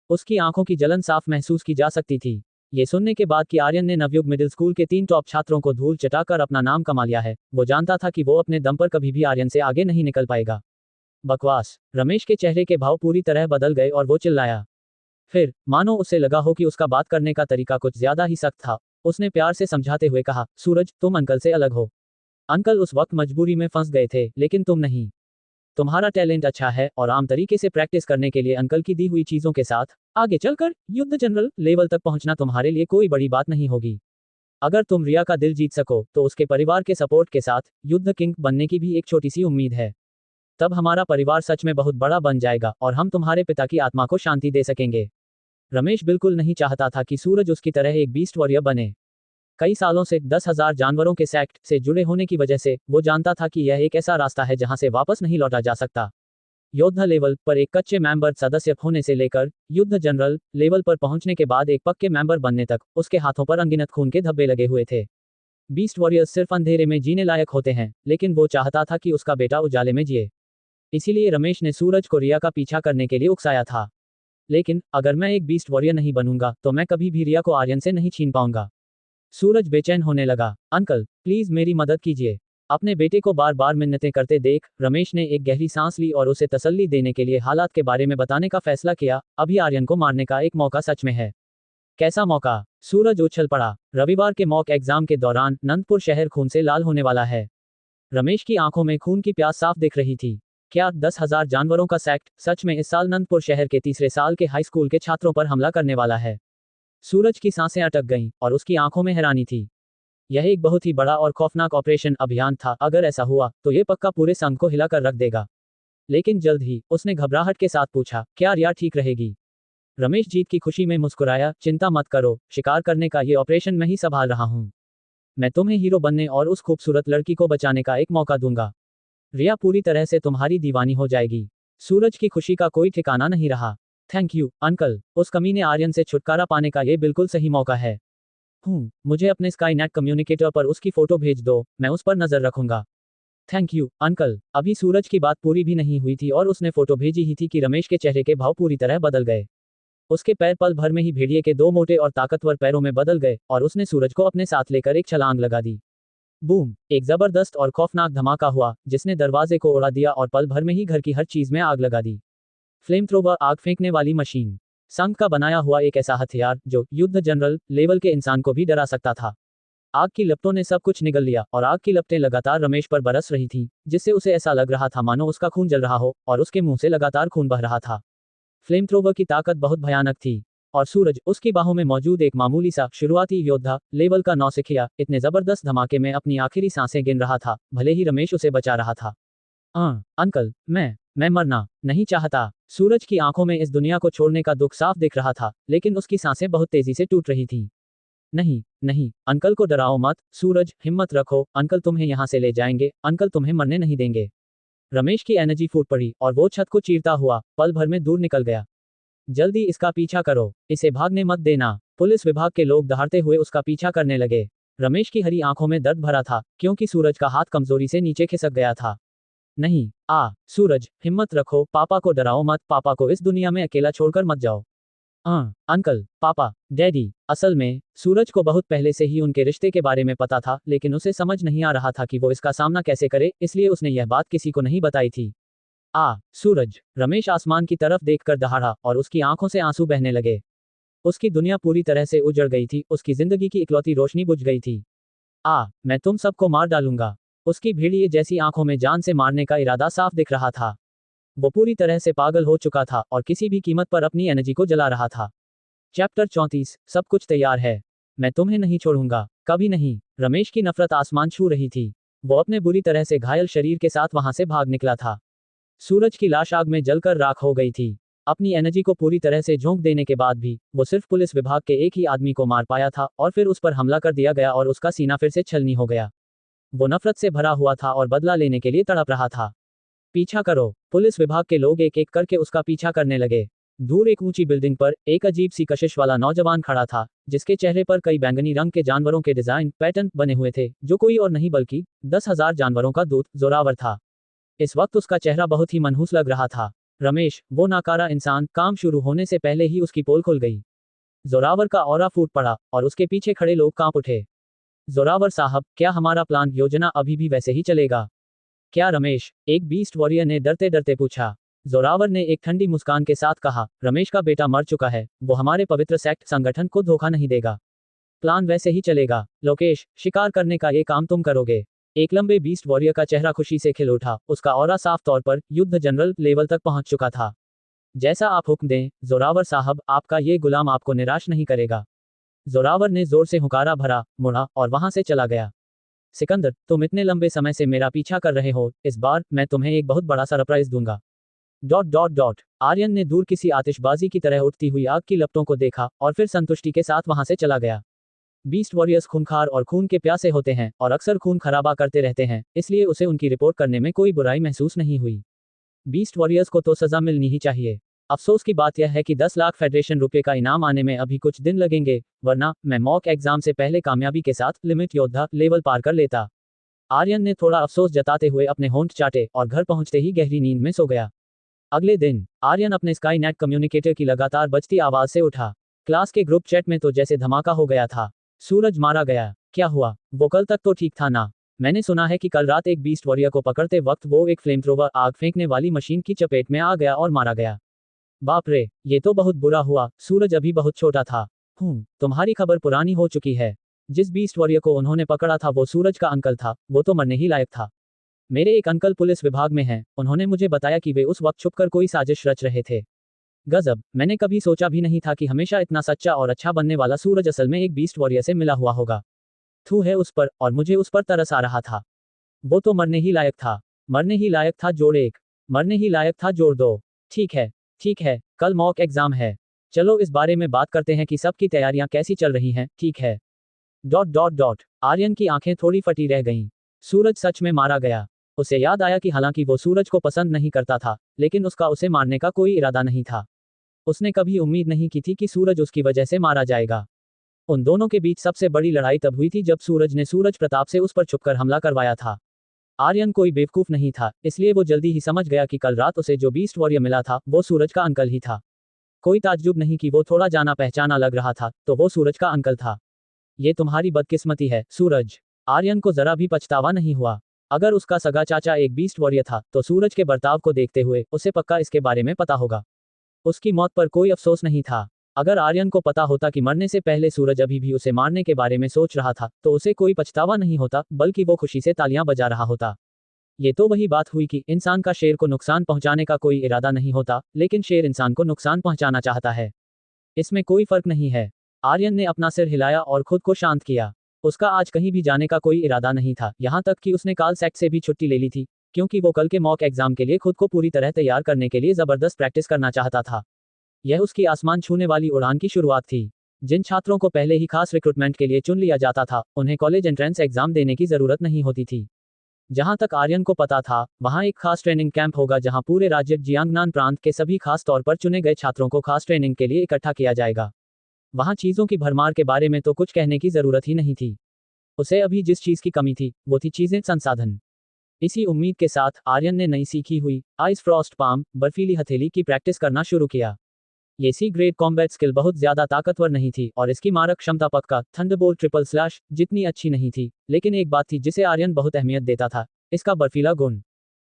उसकी आंखों की जलन साफ महसूस की जा सकती थी। ये सुनने के बाद कि आर्यन ने नवयुग मिडिल स्कूल के 3 टॉप छात्रों को धूल चटाकर अपना नाम कमा लिया है, वो जानता था कि वो अपने दम पर कभी भी आर्यन से आगे नहीं निकल पाएगा। बकवास। रमेश के चेहरे के भाव पूरी तरह बदल गए और वो चिल्लाया। फिर मानो उसे लगा हो कि उसका बात करने का तरीका कुछ ज्यादा ही सख्त था, उसने प्यार से समझाते हुए कहा, सूरज तुम अंकल से अलग हो। अंकल उस वक्त मजबूरी में फंस गए थे, लेकिन तुम नहीं। तुम्हारा टैलेंट अच्छा है और आम तरीके से प्रैक्टिस करने के लिए अंकल की दी हुई चीजों के साथ आगे चलकर युद्ध जनरल लेवल तक पहुंचना तुम्हारे लिए कोई बड़ी बात नहीं होगी। अगर तुम रिया का दिल जीत सको तो उसके परिवार के सपोर्ट के साथ युद्ध किंग बनने की भी एक छोटी सी उम्मीद है। तब हमारा परिवार सच में बहुत बड़ा बन जाएगा और हम तुम्हारे पिता की आत्मा को शांति दे सकेंगे। रमेश बिल्कुल नहीं चाहता था कि सूरज उसकी तरह एक बीस्ट वॉरियर बने। कई सालों से 10,000 जानवरों के सेक्ट से जुड़े होने की वजह से वो जानता था कि यह एक ऐसा रास्ता है जहां से वापस नहीं लौटा जा सकता। योद्धा लेवल पर एक कच्चे मेंबर सदस्य होने से लेकर युद्ध जनरल लेवल पर पहुंचने के बाद एक पक्के मेंबर बनने तक उसके हाथों पर अनगिनत खून के धब्बे लगे हुए थे। बीस्ट वॉरियर्स सिर्फ अंधेरे में जीने लायक होते हैं, लेकिन वो चाहता था कि उसका बेटा उजाले में जिए। इसीलिए रमेश ने सूरज को रिया का पीछा करने के लिए उकसाया था। लेकिन अगर मैं एक बीस्ट वॉरियर नहीं बनूंगा तो मैं कभी भी रिया को आर्यन से नहीं छीन पाऊंगा। सूरज बेचैन होने लगा। अंकल प्लीज मेरी मदद कीजिए। अपने बेटे को बार बार मिन्नतें करते देख रमेश ने एक गहरी सांस ली और उसे तसल्ली देने के लिए हालात के बारे में बताने का फैसला किया, अभी आर्यन को मारने का एक मौका सच में है। कैसा मौका? सूरज उछल पड़ा। रविवार के मॉक एग्जाम के दौरान नंदपुर शहर खून से लाल होने वाला है। रमेश की आंखों में खून की प्यास साफ दिख रही थी। क्या 10,000 जानवरों का सेक्ट सच में इस साल नंदपुर शहर के तीसरे साल के हाई स्कूल के छात्रों पर हमला करने वाला है? सूरज की सांसें अटक गईं और उसकी आंखों में हैरानी थी। यह एक बहुत ही बड़ा और खौफनाक ऑपरेशन अभियान था। अगर ऐसा हुआ तो ये पक्का पूरे संघ को हिलाकर रख देगा। लेकिन जल्द ही उसने घबराहट के साथ पूछा, क्या रिया ठीक रहेगी? रमेश जीत की खुशी में मुस्कुराया, चिंता मत करो, शिकार करने का ये ऑपरेशन मैं ही संभाल रहा हूँ। मैं तुम्हें हीरो बनने और उस खूबसूरत लड़की को बचाने का एक मौका दूंगा। रिया पूरी तरह से तुम्हारी दीवानी हो जाएगी। सूरज की खुशी का कोई ठिकाना नहीं रहा। थैंक यू अंकल, उस कमीने आर्यन से छुटकारा पाने का ये बिल्कुल सही मौका है। मुझे अपने स्काईनेट कम्युनिकेटर पर उसकी फोटो भेज दो, मैं उस पर नजर रखूंगा। Thank you uncle. अभी सूरज की बात पूरी भी नहीं हुई थी और उसने फोटो भेजी ही थी कि रमेश के चेहरे के भाव पूरी तरह बदल गए। उसके पैर पल भर में ही भेड़िए के 2 मोटे और ताकतवर पैरों में बदल गए और उसने सूरज को अपने साथ लेकर एक छलांग लगा दी। बूम! एक जबरदस्त और खौफनाक धमाका हुआ जिसने दरवाजे को उड़ा दिया और पल भर में ही घर की हर चीज में आग लगा दी। फ्लेम थ्रोवर, आग फेंकने वाली मशीन, संघ का बनाया हुआ एक ऐसा हथियार जो युद्ध जनरल लेवल के इंसान को भी डरा सकता था। आग की लपटों ने सब कुछ निगल लिया और आग की लपटें लगातार रमेश पर बरस रही थीं, जिससे उसे ऐसा लग रहा था मानो उसका खून जल रहा हो और उसके मुंह से लगातार खून बह रहा था। फ्लेम थ्रोवर की ताकत बहुत भयानक थी और सूरज उसकी बाहों में मौजूद एक मामूली सा शुरुआती योद्धा लेवल का नौसिखिया इतने जबरदस्त धमाके में अपनी आखिरी सांसें गिन रहा था, भले ही रमेश उसे बचा रहा था। अंकल, मैं मरना नहीं चाहता। सूरज की आंखों में इस दुनिया को छोड़ने का दुख साफ दिख रहा था, लेकिन उसकी सांसें बहुत तेजी से टूट रही थीं। नहीं नहीं, अंकल को डराओ मत। सूरज, हिम्मत रखो, अंकल तुम्हें यहाँ से ले जाएंगे, अंकल तुम्हें मरने नहीं देंगे। रमेश की एनर्जी फूट पड़ी और वो छत को चीरता हुआ पल भर में दूर निकल गया। जल्दी इसका पीछा करो, इसे भागने मत देना। पुलिस विभाग के लोग दहाड़ते हुए उसका पीछा करने लगे। रमेश की हरी आंखों में दर्द भरा था क्योंकि सूरज का हाथ कमजोरी से नीचे खिसक गया था। नहीं, सूरज, हिम्मत रखो, पापा को डराओ मत, पापा को इस दुनिया में अकेला छोड़कर मत जाओ। अंकल, पापा, डैडी। असल में सूरज को बहुत पहले से ही उनके रिश्ते के बारे में पता था, लेकिन उसे समझ नहीं आ रहा था कि वो इसका सामना कैसे करे, इसलिए उसने यह बात किसी को नहीं बताई थी। सूरज। रमेश आसमान की तरफ देखकर दहाड़ा और उसकी आंखों से आंसू बहने लगे। उसकी दुनिया पूरी तरह से उजड़ गई थी, उसकी जिंदगी की इकलौती रोशनी बुझ गई थी। मैं तुम सबको मार डालूंगा। उसकी भेड़िए जैसी आंखों में जान से मारने का इरादा साफ दिख रहा था। वो पूरी तरह से पागल हो चुका था और किसी भी कीमत पर अपनी एनर्जी को जला रहा था। चैप्टर 34। सब कुछ तैयार है। मैं तुम्हें नहीं छोड़ूंगा, कभी नहीं। रमेश की नफरत आसमान छू रही थी। वो अपने बुरी तरह से घायल शरीर के साथ वहां से भाग निकला था। सूरज की लाश आग में जलकर राख हो गई थी। अपनी एनर्जी को पूरी तरह से झोंक देने के बाद भी वो सिर्फ पुलिस विभाग के एक ही आदमी को मार पाया था और फिर उस पर हमला कर दिया गया और उसका सीना फिर से छलनी हो गया। वो नफरत से भरा हुआ था और बदला लेने के लिए तड़प रहा था। पीछा करो। पुलिस विभाग के लोग एक एक करके उसका पीछा करने लगे। दूर एक ऊंची बिल्डिंग पर एक अजीब सी कशिश वाला नौजवान खड़ा था, जिसके चेहरे पर कई बैंगनी रंग के जानवरों के डिजाइन पैटर्न बने हुए थे, जो कोई और नहीं बल्कि 10,000 जानवरों का दूत जोरावर था। इस वक्त उसका चेहरा बहुत ही मनहूस लग रहा था। रमेश, वो नाकारा इंसान, काम शुरू होने से पहले ही उसकी पोल खुल गई। जोरावर का ऑरा फूट पड़ा और उसके पीछे खड़े लोग कांप उठे। जोरावर साहब, क्या हमारा प्लान योजना अभी भी वैसे ही चलेगा? क्या रमेश? एक बीस्ट वॉरियर ने डरते डरते पूछा। जोरावर ने एक ठंडी मुस्कान के साथ कहा, रमेश का बेटा मर चुका है, वो हमारे पवित्र सेक्ट संगठन को धोखा नहीं देगा। प्लान वैसे ही चलेगा। लोकेश, शिकार करने का ये काम तुम करोगे। एक लंबे बीस्ट वॉरियर का चेहरा खुशी से खिल उठा, उसका ऑरा साफ तौर पर युद्ध जनरल लेवल तक पहुंच चुका था। जैसा आप हुक्म दें, जोरावर साहब, आपका ये गुलाम आपको निराश नहीं करेगा। जोरावर ने जोर से हुंकारा भरा, मुड़ा और वहां से चला गया। सिकंदर, तुम इतने लंबे समय से मेरा पीछा कर रहे हो, इस बार मैं तुम्हें एक बहुत बड़ा सरप्राइज दूंगा। आर्यन ने दूर किसी आतिशबाजी की तरह उठती हुई आग की लपटों को देखा और फिर संतुष्टि के साथ वहां से चला गया। बीस्ट वॉरियर्स खूंखार और खून के प्यासे होते हैं और अक्सर खून खराबा करते रहते हैं, इसलिए उसे उनकी रिपोर्ट करने में कोई बुराई महसूस नहीं हुई। बीस्ट वॉरियर्स को तो सजा मिलनी ही चाहिए। अफसोस की बात यह है कि 10 लाख फेडरेशन रुपए का इनाम आने में अभी कुछ दिन लगेंगे, वरना मैं मॉक एग्जाम से पहले कामयाबी के साथ लिमिट योद्धा लेवल पार कर लेता। आर्यन ने थोड़ा अफसोस जताते हुए अपने होंठ चाटे और घर पहुंचते ही गहरी नींद में सो गया। अगले दिन आर्यन अपने स्काई नेट कम्युनिकेटर की लगातार बजती आवाज से उठा। क्लास के ग्रुप चैट में तो जैसे धमाका हो गया था। सूरज मारा गया। क्या हुआ? वो कल तक तो ठीक था ना? मैंने सुना है कि कल रात एक बीस्ट वॉरियर को पकड़ते वक्त वो एक फ्लेम थ्रोवर आग फेंकने वाली मशीन की चपेट में आ गया और मारा गया। बाप रे, ये तो बहुत बुरा हुआ। सूरज अभी बहुत छोटा था। तुम्हारी खबर पुरानी हो चुकी है। जिस बीस्ट वॉरियर को उन्होंने पकड़ा था वो सूरज का अंकल था, वो तो मरने ही लायक था। मेरे एक अंकल पुलिस विभाग में हैं, उन्होंने मुझे बताया कि वे उस वक्त छुपकर कोई साजिश रच रहे थे। गजब, मैंने कभी सोचा भी नहीं था कि हमेशा इतना सच्चा और अच्छा बनने वाला सूरज असल में एक बीस्ट वॉरियर से मिला हुआ होगा। थू है उस पर, और मुझे उस पर तरस आ रहा था। वो तो मरने ही लायक था। मरने ही लायक था जोड़ 1। मरने ही लायक था जोड़ 2। ठीक है, कल मॉक एग्जाम है। चलो इस बारे में बात करते हैं कि सबकी तैयारियां कैसी चल रही हैं। ठीक है। आर्यन की आंखें थोड़ी फटी रह गईं। सूरज सच में मारा गया। उसे याद आया कि हालांकि वो सूरज को पसंद नहीं करता था, लेकिन उसका उसे मारने का कोई इरादा नहीं था। उसने कभी उम्मीद नहीं की थी कि सूरज उसकी वजह से मारा जाएगा। उन दोनों के बीच सबसे बड़ी लड़ाई तब हुई थी जब सूरज ने सूरज प्रताप से उस पर छुपकर हमला करवाया था। आर्यन कोई बेवकूफ नहीं था, इसलिए वो जल्दी ही समझ गया कि कल रात उसे जो बीस्ट वॉरियर मिला था वो सूरज का अंकल ही था। कोई ताज्जुब नहीं कि वो थोड़ा जाना पहचाना लग रहा था, तो वो सूरज का अंकल था। ये तुम्हारी बदकिस्मती है, सूरज। आर्यन को जरा भी पछतावा नहीं हुआ। अगर उसका सगा चाचा एक बीस्ट वॉरियर था, तो सूरज के बर्ताव को देखते हुए उसे पक्का इसके बारे में पता होगा। उसकी मौत पर कोई अफसोस नहीं था। अगर आर्यन को पता होता कि मरने से पहले सूरज अभी भी उसे मारने के बारे में सोच रहा था, तो उसे कोई पछतावा नहीं होता, बल्कि वो खुशी से तालियां बजा रहा होता। ये तो वही बात हुई कि इंसान का शेर को नुकसान पहुंचाने का कोई इरादा नहीं होता, लेकिन शेर इंसान को नुकसान पहुंचाना चाहता है। इसमें कोई फर्क नहीं है। आर्यन ने अपना सिर हिलाया और खुद को शांत किया। उसका आज कहीं भी जाने का कोई इरादा नहीं था, यहाँ तक कि उसने काल सेक्ट से भी छुट्टी ले ली थी, क्योंकि वो कल के मॉक एग्जाम के लिए खुद को पूरी तरह तैयार करने के लिए जबरदस्त प्रैक्टिस करना चाहता था। यह उसकी आसमान छूने वाली उड़ान की शुरुआत थी। जिन छात्रों को पहले ही खास रिक्रूटमेंट के लिए चुन लिया जाता था, उन्हें कॉलेज एंट्रेंस एग्जाम देने की जरूरत नहीं होती थी। जहां तक आर्यन को पता था, वहां एक खास ट्रेनिंग कैंप होगा जहां पूरे राज्य जियांगनान प्रांत के सभी खास तौर पर चुने गए छात्रों को खास ट्रेनिंग के लिए इकट्ठा किया जाएगा। वहां चीजों की भरमार के बारे में तो कुछ कहने की जरूरत ही नहीं थी। उसे अभी जिस चीज की कमी थी, वो थी चीजें, संसाधन। इसी उम्मीद के साथ आर्यन ने नई सीखी हुई आइस फ्रॉस्ट पाम बर्फीली हथेली की प्रैक्टिस करना शुरू किया। ये सी ग्रेड कॉम्बैट स्किल बहुत ज्यादा ताकतवर नहीं थी और इसकी मारक क्षमता पक्का थंडरबोल्ट ट्रिपल स्लैश जितनी अच्छी नहीं थी, लेकिन एक बात थी जिसे आर्यन बहुत अहमियत देता था, इसका बर्फीला गुण।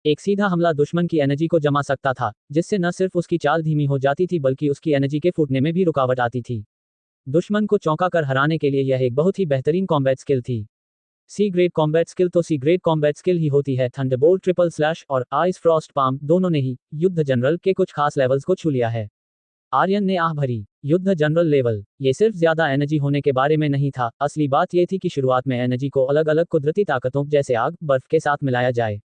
एक सीधा हमला दुश्मन की एनर्जी को जमा सकता था, जिससे न सिर्फ उसकी चाल धीमी हो जाती थी बल्कि उसकी एनर्जी के फूटने में भी रुकावट आती थी। दुश्मन को चौंका कर हराने के लिए यह एक बहुत ही बेहतरीन कॉम्बैट स्किल थी। सी ग्रेड कॉम्बैट स्किल तो सी ग्रेड कॉम्बैट स्किल ही होती है। थंडरबोल्ट ट्रिपल स्लैश और आइस फ्रॉस्ट पाम दोनों ने ही युद्ध जनरल के कुछ खास लेवल्स को छू लिया है। आर्यन ने आह भरी, युद्ध जनरल लेवल, ये सिर्फ ज्यादा एनर्जी होने के बारे में नहीं था, असली बात ये थी कि शुरुआत में एनर्जी को अलग अलग कुदरती ताकतों जैसे आग, बर्फ के साथ मिलाया जाए।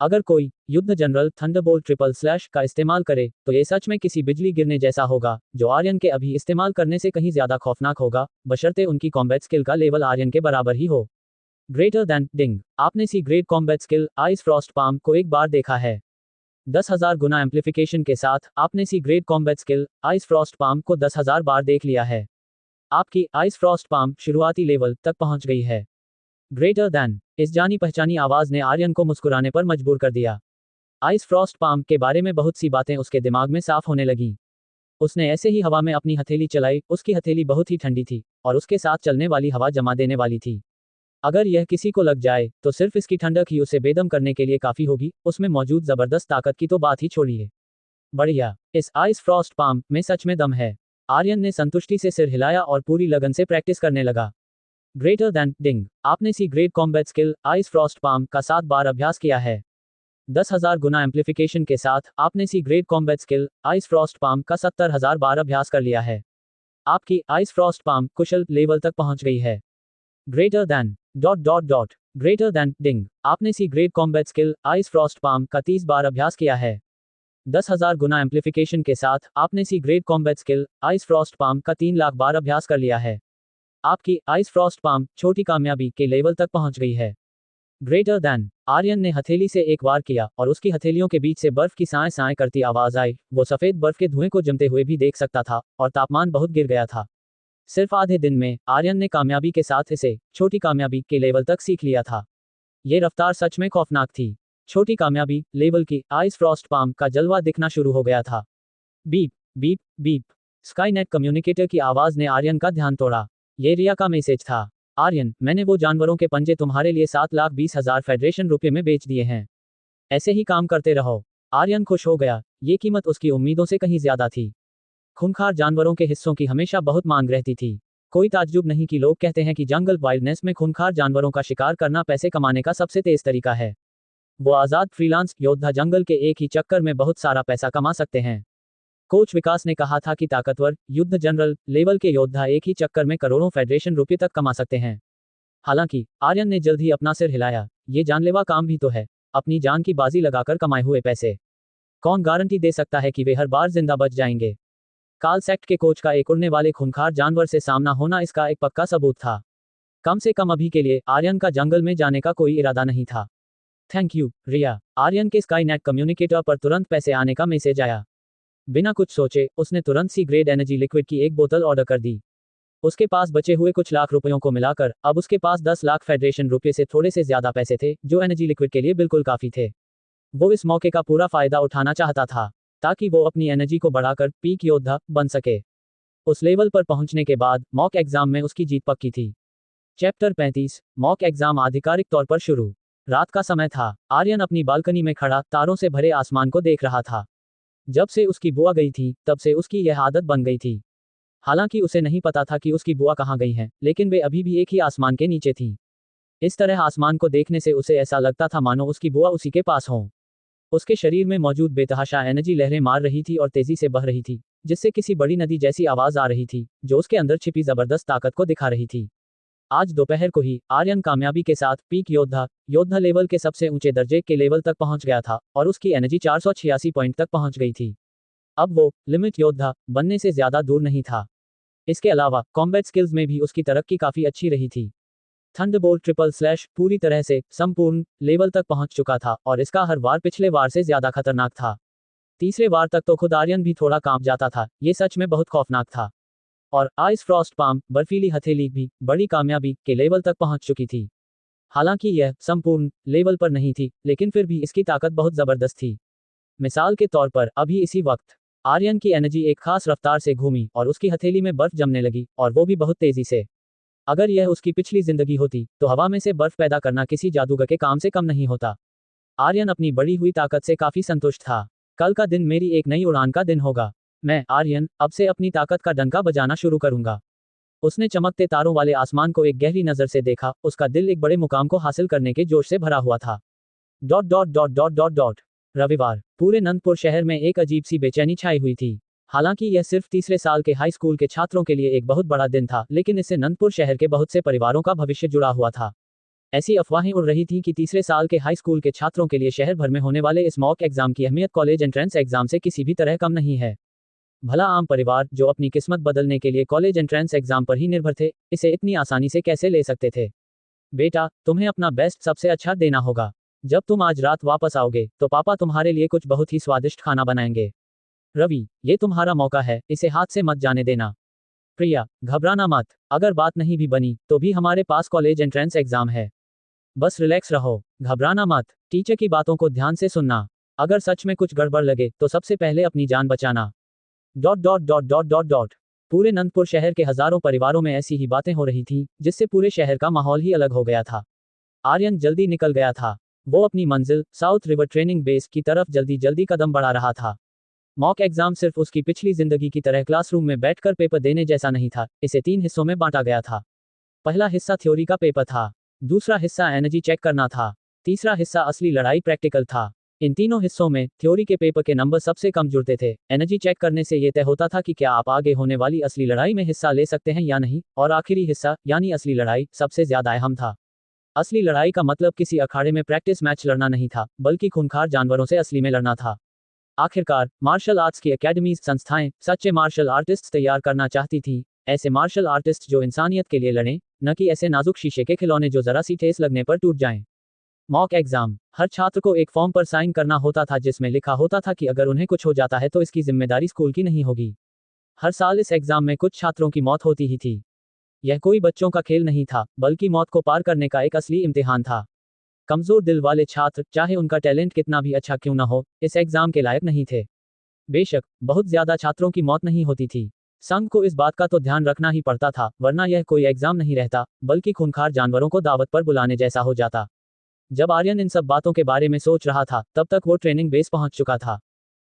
अगर कोई युद्ध जनरल थंडरबोल्ट ट्रिपल स्लैश का इस्तेमाल करे तो ये सच में किसी बिजली गिरने जैसा होगा, जो आर्यन के अभी इस्तेमाल करने से कहीं ज्यादा खौफनाक होगा, बशर्ते उनकी कॉम्बैट स्किल का लेवल आर्यन के बराबर ही हो। ग्रेटर दैन डिंग, आपने C grade combat skill ice frost palm को एक बार देखा है। 10,000 गुना एम्पलीफिकेशन के साथ आपने C grade combat skill ice frost palm को 10,000 बार देख लिया है। आपकी आइस फ्रॉस्ट पाम शुरुआती लेवल तक पहुंच गई है। ग्रेटर दैन, इस जानी पहचानी आवाज ने आर्यन को मुस्कुराने पर मजबूर कर दिया। आइस फ्रॉस्ट पाम के बारे में बहुत सी बातें उसके दिमाग में साफ होने लगीं। उसने ऐसे ही हवा में अपनी हथेली चलाई, उसकी हथेली बहुत ही ठंडी थी और उसके साथ चलने वाली हवा जमा देने वाली थी। अगर यह किसी को लग जाए तो सिर्फ इसकी ठंडक ही उसे बेदम करने के लिए काफी होगी, उसमें मौजूद जबरदस्त ताकत की तो बात ही छोड़िए। बढ़िया, इस आइस फ्रॉस्ट पाम में सच में दम है। आर्यन ने संतुष्टि से सिर हिलाया और पूरी लगन से प्रैक्टिस करने लगा। ग्रेटर दैन डिंग, आपने C grade combat skill ice frost palm का 7 बार अभ्यास किया है। 10,000 गुना एम्पलीफिकेशन के साथ आपने C grade combat skill ice frost palm का 70,000 बार अभ्यास कर लिया है। आपकी आइस फ्रॉस्ट पाम कुशल लेवल तक पहुंच गई है। Greater than greater than ding, आपने C grade combat skill ice frost palm का 30 बार अभ्यास किया है। 10,000 गुना एम्पलीफिकेशन के साथ आपने C grade combat skill ice frost palm का 3 लाख बार अभ्यास कर लिया है। आपकी आइस फ्रॉस्ट पाम छोटी कामयाबी के लेवल तक पहुंच गई है। ग्रेटर दैन, आर्यन ने हथेली से एक वार किया और उसकी हथेलियों के बीच से बर्फ की साए साए करती आवाज आई। वो सफेद बर्फ के धुएं को जमते हुए भी देख सकता था और तापमान बहुत गिर गया था। सिर्फ आधे दिन में आर्यन ने कामयाबी के साथ इसे छोटी कामयाबी के लेवल तक सीख लिया था। ये रफ्तार सच में खौफनाक थी। छोटी कामयाबी लेवल की आइस फ्रॉस्ट पाम का जलवा दिखना शुरू हो गया था। Beep beep beep, Skynet communicator की आवाज ने आर्यन का ध्यान तोड़ा। ये रिया का मैसेज था। आर्यन, मैंने वो जानवरों के पंजे तुम्हारे लिए 7,20,000 फेडरेशन रुपये में बेच दिए हैं। ऐसे ही काम करते रहो। आर्यन खुश हो गया, ये कीमत उसकी उम्मीदों से कहीं ज्यादा थी। खूंखार जानवरों के हिस्सों की हमेशा बहुत मांग रहती थी। कोई ताज्जुब नहीं कि लोग कहते हैं कि जंगल वाइल्डनेस में खूंखार जानवरों का शिकार करना पैसे कमाने का सबसे तेज तरीका है। वो आजाद फ्रीलांस योद्धा जंगल के एक ही चक्कर में बहुत सारा पैसा कमा सकते हैं। कोच विकास ने कहा था कि ताकतवर युद्ध जनरल लेवल के योद्धा एक ही चक्कर में करोड़ों फेडरेशन रुपये तक कमा सकते हैं। हालांकि आर्यन ने जल्द ही अपना सिर हिलाया, ये जानलेवा काम भी तो है, अपनी जान की बाजी लगाकर कमाए हुए पैसे। कौन गारंटी दे सकता है कि वे हर बार जिंदा बच जाएंगे। काल सेक्ट के कोच का एक उड़ने वाले खूंखार जानवर से सामना होना इसका एक पक्का सबूत था। कम से कम अभी के लिए आर्यन का जंगल में जाने का कोई इरादा नहीं था। थैंक यू रिया, आर्यन के स्काईनेट कम्युनिकेटर पर तुरंत पैसे आने का मैसेज आया। बिना कुछ सोचे उसने तुरंत सी ग्रेड एनर्जी लिक्विड की एक बोतल ऑर्डर कर दी। उसके पास बचे हुए कुछ लाख रुपयों को मिलाकर अब उसके पास 10 लाख फेडरेशन रुपये से थोड़े से ज्यादा पैसे थे, जो एनर्जी लिक्विड के लिए बिल्कुल काफी थे। वो इस मौके का पूरा फायदा उठाना चाहता था ताकि वो अपनी एनर्जी को बढ़ाकर पीक योद्धा बन सके। उस लेवल पर पहुंचने के बाद मॉक एग्जाम में उसकी जीत पक्की थी। चैप्टर 35, मॉक एग्जाम आधिकारिक तौर पर शुरू। रात का समय था। आर्यन अपनी बालकनी में खड़ा तारों से भरे आसमान को देख रहा था। जब से उसकी बुआ गई थी तब से उसकी यह आदत बन गई थी। हालांकि उसे नहीं पता था कि उसकी बुआ कहाँ गई हैं, लेकिन वे अभी भी एक ही आसमान के नीचे थीं। इस तरह आसमान को देखने से उसे ऐसा लगता था मानो उसकी बुआ उसी के पास हों। उसके शरीर में मौजूद बेतहाशा एनर्जी लहरें मार रही थी और तेजी से बह रही थी, जिससे किसी बड़ी नदी जैसी आवाज आ रही थी, जो उसके अंदर छिपी जबरदस्त ताकत को दिखा रही थी। आज दोपहर को ही आर्यन कामयाबी के साथ पीक योद्धा लेवल के सबसे ऊंचे दर्जे के लेवल तक पहुंच गया था और उसकी एनर्जी 486 पॉइंट तक पहुंच गई थी। अब वो लिमिट योद्धा बनने से ज्यादा दूर नहीं था। इसके अलावा कॉम्बैट स्किल्स में भी उसकी तरक्की काफी अच्छी रही थी। थंडरबोल्ट ट्रिपल स्लैश पूरी तरह से संपूर्ण लेवल तक पहुंच चुका था और इसका हर वार पिछले वार से ज्यादा खतरनाक था। तीसरे वार तक तो खुद आर्यन भी थोड़ा कांप जाता था, ये सच में बहुत खौफनाक था। और आइस फ्रॉस्ट पाम बर्फीली हथेली भी बड़ी कामयाबी के लेवल तक पहुंच चुकी थी। हालांकि यह संपूर्ण लेवल पर नहीं थी, लेकिन फिर भी इसकी ताकत बहुत जबरदस्त थी। मिसाल के तौर पर अभी इसी वक्त आर्यन की एनर्जी एक खास रफ्तार से घूमी और उसकी हथेली में बर्फ जमने लगी, और वो भी बहुत तेजी से। अगर यह उसकी पिछली जिंदगी होती तो हवा में से बर्फ पैदा करना किसी जादूगर के काम से कम नहीं होता। आर्यन अपनी बढ़ी हुई ताकत से काफी संतुष्ट था। कल का दिन मेरी एक नई उड़ान का दिन होगा। मैं आर्यन अब से अपनी ताकत का डंका बजाना शुरू करूंगा। उसने चमकते तारों वाले आसमान को एक गहरी नजर से देखा। उसका दिल एक बड़े मुकाम को हासिल करने के जोश से भरा हुआ था। Dot dot dot dot dot dot रविवार पूरे नंदपुर शहर में एक अजीब सी बेचैनी छाई हुई थी। हालांकि यह सिर्फ तीसरे साल के हाई स्कूल के छात्रों के लिए एक बहुत बड़ा दिन था, लेकिन इससे नंदपुर शहर के बहुत से परिवारों का भविष्य जुड़ा हुआ था। ऐसी अफवाहें उड़ रही थीं कि तीसरे साल के हाई स्कूल के छात्रों के लिए शहर भर में होने वाले इस मॉक एग्जाम की अहमियत कॉलेज एंट्रेंस एग्जाम से किसी भी तरह कम नहीं है। भला आम परिवार जो अपनी किस्मत बदलने के लिए कॉलेज एंट्रेंस एग्जाम पर ही निर्भर थे, इसे इतनी आसानी से कैसे ले सकते थे? बेटा, तुम्हें अपना बेस्ट सबसे अच्छा देना होगा। जब तुम आज रात वापस आओगे तो पापा तुम्हारे लिए कुछ बहुत ही स्वादिष्ट खाना बनाएंगे। रवि, ये तुम्हारा मौका है, इसे हाथ से मत जाने देना। प्रिया, घबराना मत, अगर बात नहीं भी बनी तो भी हमारे पास कॉलेज एंट्रेंस एग्जाम है। बस रिलैक्स रहो, घबराना मत, टीचर की बातों को ध्यान से सुनना। अगर सच में कुछ गड़बड़ लगे तो सबसे पहले अपनी जान बचाना। Dot dot dot dot dot dot पूरे नंदपुर शहर के हजारों परिवारों में ऐसी ही बातें हो रही थीं, जिससे पूरे शहर का माहौल ही अलग हो गया था। आर्यन जल्दी निकल गया था। वो अपनी मंजिल साउथ रिवर ट्रेनिंग बेस की तरफ जल्दी जल्दी कदम बढ़ा रहा था। मॉक एग्जाम सिर्फ उसकी पिछली जिंदगी की तरह क्लासरूम में बैठकर पेपर देने जैसा नहीं था। इसे 3 हिस्सों में बांटा गया था। पहला हिस्सा थ्योरी का पेपर था, दूसरा हिस्सा एनर्जी चेक करना था, तीसरा हिस्सा असली लड़ाई प्रैक्टिकल था। इन तीनों हिस्सों में थ्योरी के पेपर के नंबर सबसे कम जुड़ते थे। एनर्जी चेक करने से यह तय होता था कि क्या आप आगे होने वाली असली लड़ाई में हिस्सा ले सकते हैं या नहीं, और आखिरी हिस्सा यानी असली लड़ाई सबसे ज्यादा अहम था। असली लड़ाई का मतलब किसी अखाड़े में प्रैक्टिस मैच लड़ना नहीं था, बल्कि खूंखार जानवरों से असली में लड़ना था। आखिरकार मार्शल आर्ट्स की एकेडमीज संस्थाएं सच्चे मार्शल आर्टिस्ट तैयार करना चाहती थी। ऐसे मार्शल आर्टिस्ट जो इंसानियत के लिए लड़ें, न कि ऐसे नाजुक शीशे के खिलौने जो जरा सी ठेस लगने पर टूट जाएं। मॉक एग्जाम हर छात्र को एक फॉर्म पर साइन करना होता था, जिसमें लिखा होता था कि अगर उन्हें कुछ हो जाता है तो इसकी जिम्मेदारी स्कूल की नहीं होगी। हर साल इस एग्जाम में कुछ छात्रों की मौत होती ही थी। यह कोई बच्चों का खेल नहीं था, बल्कि मौत को पार करने का एक असली इम्तिहान था। कमजोर दिल वाले छात्र, चाहे उनका टैलेंट कितना भी अच्छा क्यों न हो, इस एग्जाम के लायक नहीं थे। बेशक बहुत ज्यादा छात्रों की मौत नहीं होती थी। संघ को इस बात का तो ध्यान रखना ही पड़ता था, वरना यह कोई एग्जाम नहीं रहता, बल्कि खूंखार जानवरों को दावत पर बुलाने जैसा हो जाता। जब आर्यन इन सब बातों के बारे में सोच रहा था, तब तक वो ट्रेनिंग बेस पहुंच चुका था।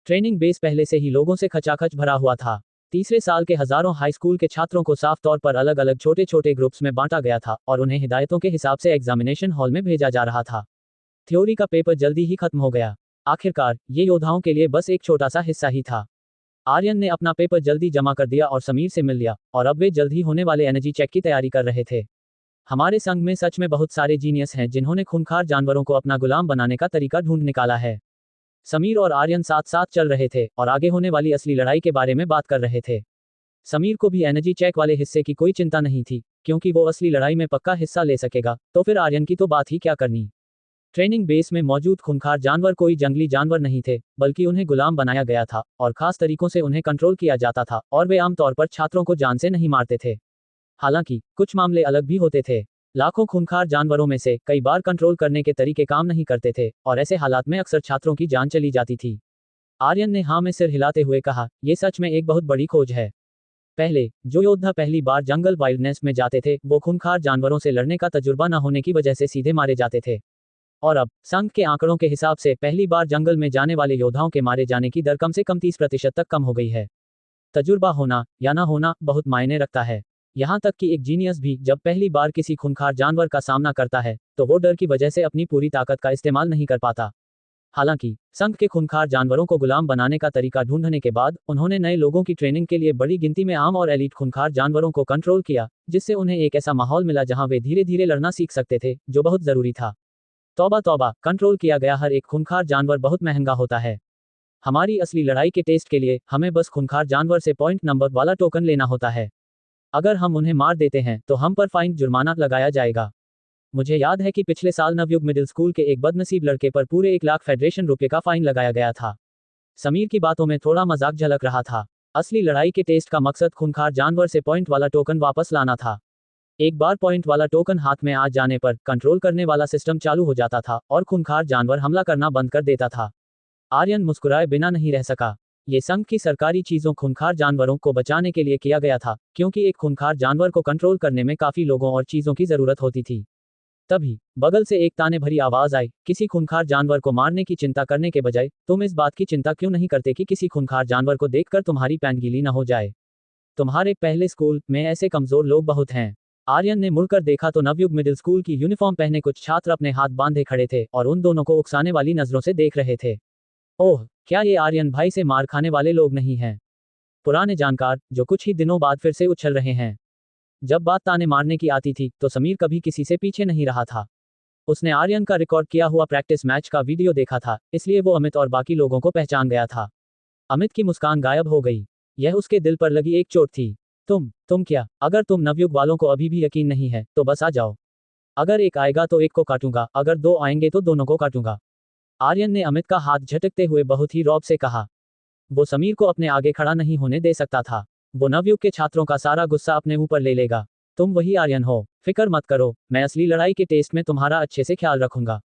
ट्रेनिंग बेस पहले से ही लोगों से खचाखच भरा हुआ था। तीसरे साल के हजारों हाई स्कूल के छात्रों को साफ तौर पर अलग अलग छोटे छोटे ग्रुप्स में बांटा गया था और उन्हें हिदायतों के हिसाब से एग्जामिनेशन हॉल में भेजा जा रहा था। थ्योरी का पेपर जल्दी ही खत्म हो गया। आखिरकार ये योद्धाओं के लिए बस एक छोटा सा हिस्सा ही था। आर्यन ने अपना पेपर जल्दी जमा कर दिया और समीर से मिल लिया, और अब वे जल्द ही होने वाले एनर्जी चेक की तैयारी कर रहे थे। हमारे संघ में सच में बहुत सारे जीनियस हैं जिन्होंने खूंखार जानवरों को अपना गुलाम बनाने का तरीका ढूंढ निकाला है। समीर और आर्यन साथ साथ चल रहे थे और आगे होने वाली असली लड़ाई के बारे में बात कर रहे थे। समीर को भी एनर्जी चेक वाले हिस्से की कोई चिंता नहीं थी, क्योंकि वो असली लड़ाई में पक्का हिस्सा ले सकेगा, तो फिर आर्यन की तो बात ही क्या करनी। ट्रेनिंग बेस में मौजूद खूंखार जानवर कोई जंगली जानवर नहीं थे, बल्कि उन्हें गुलाम बनाया गया था और खास तरीकों से उन्हें कंट्रोल किया जाता था, और वे आमतौर पर छात्रों को जान से नहीं मारते थे। हालांकि कुछ मामले अलग भी होते थे। लाखों खूंखार जानवरों में से कई बार कंट्रोल करने के तरीके काम नहीं करते थे, और ऐसे हालात में अक्सर छात्रों की जान चली जाती थी। आर्यन ने हाँ में सिर हिलाते हुए कहा, यह सच में एक बहुत बड़ी खोज है। पहले जो योद्धा पहली बार जंगल वाइल्डनेस में जाते थे, वो खूंखार जानवरों से लड़ने का तजुर्बा न होने की वजह से सीधे मारे जाते थे। और अब संघ के आंकड़ों के हिसाब से पहली बार जंगल में जाने वाले योद्धाओं के मारे जाने की दर कम से कम 30% तक कम हो गई है। तजुर्बा होना या ना होना बहुत मायने रखता है। यहाँ तक कि एक जीनियस भी जब पहली बार किसी खूंखार जानवर का सामना करता है, तो वो डर की वजह से अपनी पूरी ताकत का इस्तेमाल नहीं कर पाता। हालांकि संघ के खूंखार जानवरों को गुलाम बनाने का तरीका ढूंढने के बाद उन्होंने नए लोगों की ट्रेनिंग के लिए बड़ी गिनती में आम और एलीट खूंखार जानवरों को कंट्रोल किया, जिससे उन्हें एक ऐसा माहौल मिला जहां वे धीरे धीरे लड़ना सीख सकते थे, जो बहुत जरूरी था। तौबा तौबा, कंट्रोल किया गया हर एक खूंखार जानवर बहुत महंगा होता है। हमारी असली लड़ाई के टेस्ट के लिए हमें बस खूंखार जानवर से पॉइंट नंबर वाला टोकन लेना होता है। अगर हम उन्हें मार देते हैं तो हम पर फाइन जुर्माना लगाया जाएगा। मुझे याद है कि पिछले साल नवयुग मिडिल स्कूल के एक बदनसीब लड़के पर पूरे 1 लाख फेडरेशन रुपये का फाइन लगाया गया था। समीर की बातों में थोड़ा मजाक झलक रहा था। असली लड़ाई के टेस्ट का मकसद खूंखार जानवर से पॉइंट वाला टोकन वापस लाना था। एक बार पॉइंट वाला टोकन हाथ में आ जाने पर कंट्रोल करने वाला सिस्टम चालू हो जाता था और खूंखार जानवर हमला करना बंद कर देता था। आर्यन मुस्कुराए बिना नहीं रह सका। ये संघ की सरकारी चीजों खूंखार जानवरों को बचाने के लिए किया गया था, क्योंकि एक खूंखार जानवर को कंट्रोल करने में काफी लोगों और चीजों की जरूरत होती थी। तभी बगल से एक ताने भरी आवाज आई, किसी खूंखार जानवर को मारने की चिंता करने के बजाय तुम इस बात की चिंता क्यों नहीं करते कि किसी खूंखार जानवर को देखकर तुम्हारी पैंट गीली न हो जाए। तुम्हारे पहले स्कूल में ऐसे कमजोर लोग बहुत हैं। आर्यन ने मुड़कर देखा तो नवयुग मिडिल स्कूल की यूनिफॉर्म पहने कुछ छात्र अपने हाथ बांधे खड़े थे और उन दोनों को उकसाने वाली नजरों से देख रहे थे। ओह, क्या ये आर्यन भाई से मार खाने वाले लोग नहीं हैं? पुराने जानकार जो कुछ ही दिनों बाद फिर से उछल रहे हैं। जब बात ताने मारने की आती थी तो समीर कभी किसी से पीछे नहीं रहा था। उसने आर्यन का रिकॉर्ड किया हुआ प्रैक्टिस मैच का वीडियो देखा था, इसलिए वो अमित और बाकी लोगों को पहचान गया था। अमित की मुस्कान गायब हो गई। यह उसके दिल पर लगी एक चोट थी। तुम क्या? अगर तुम नवयुग वालों को अभी भी यकीन नहीं है तो बस आ जाओ। अगर एक आएगा तो एक को काटूंगा, अगर दो आएंगे तो दोनों को काटूंगा। आर्यन ने अमित का हाथ झटकते हुए बहुत ही रौब से कहा। वो समीर को अपने आगे खड़ा नहीं होने दे सकता था। वो नवयुग के छात्रों का सारा गुस्सा अपने ऊपर ले लेगा। तुम वही आर्यन हो, फिक्र मत करो, मैं असली लड़ाई के टेस्ट में तुम्हारा अच्छे से ख्याल रखूंगा।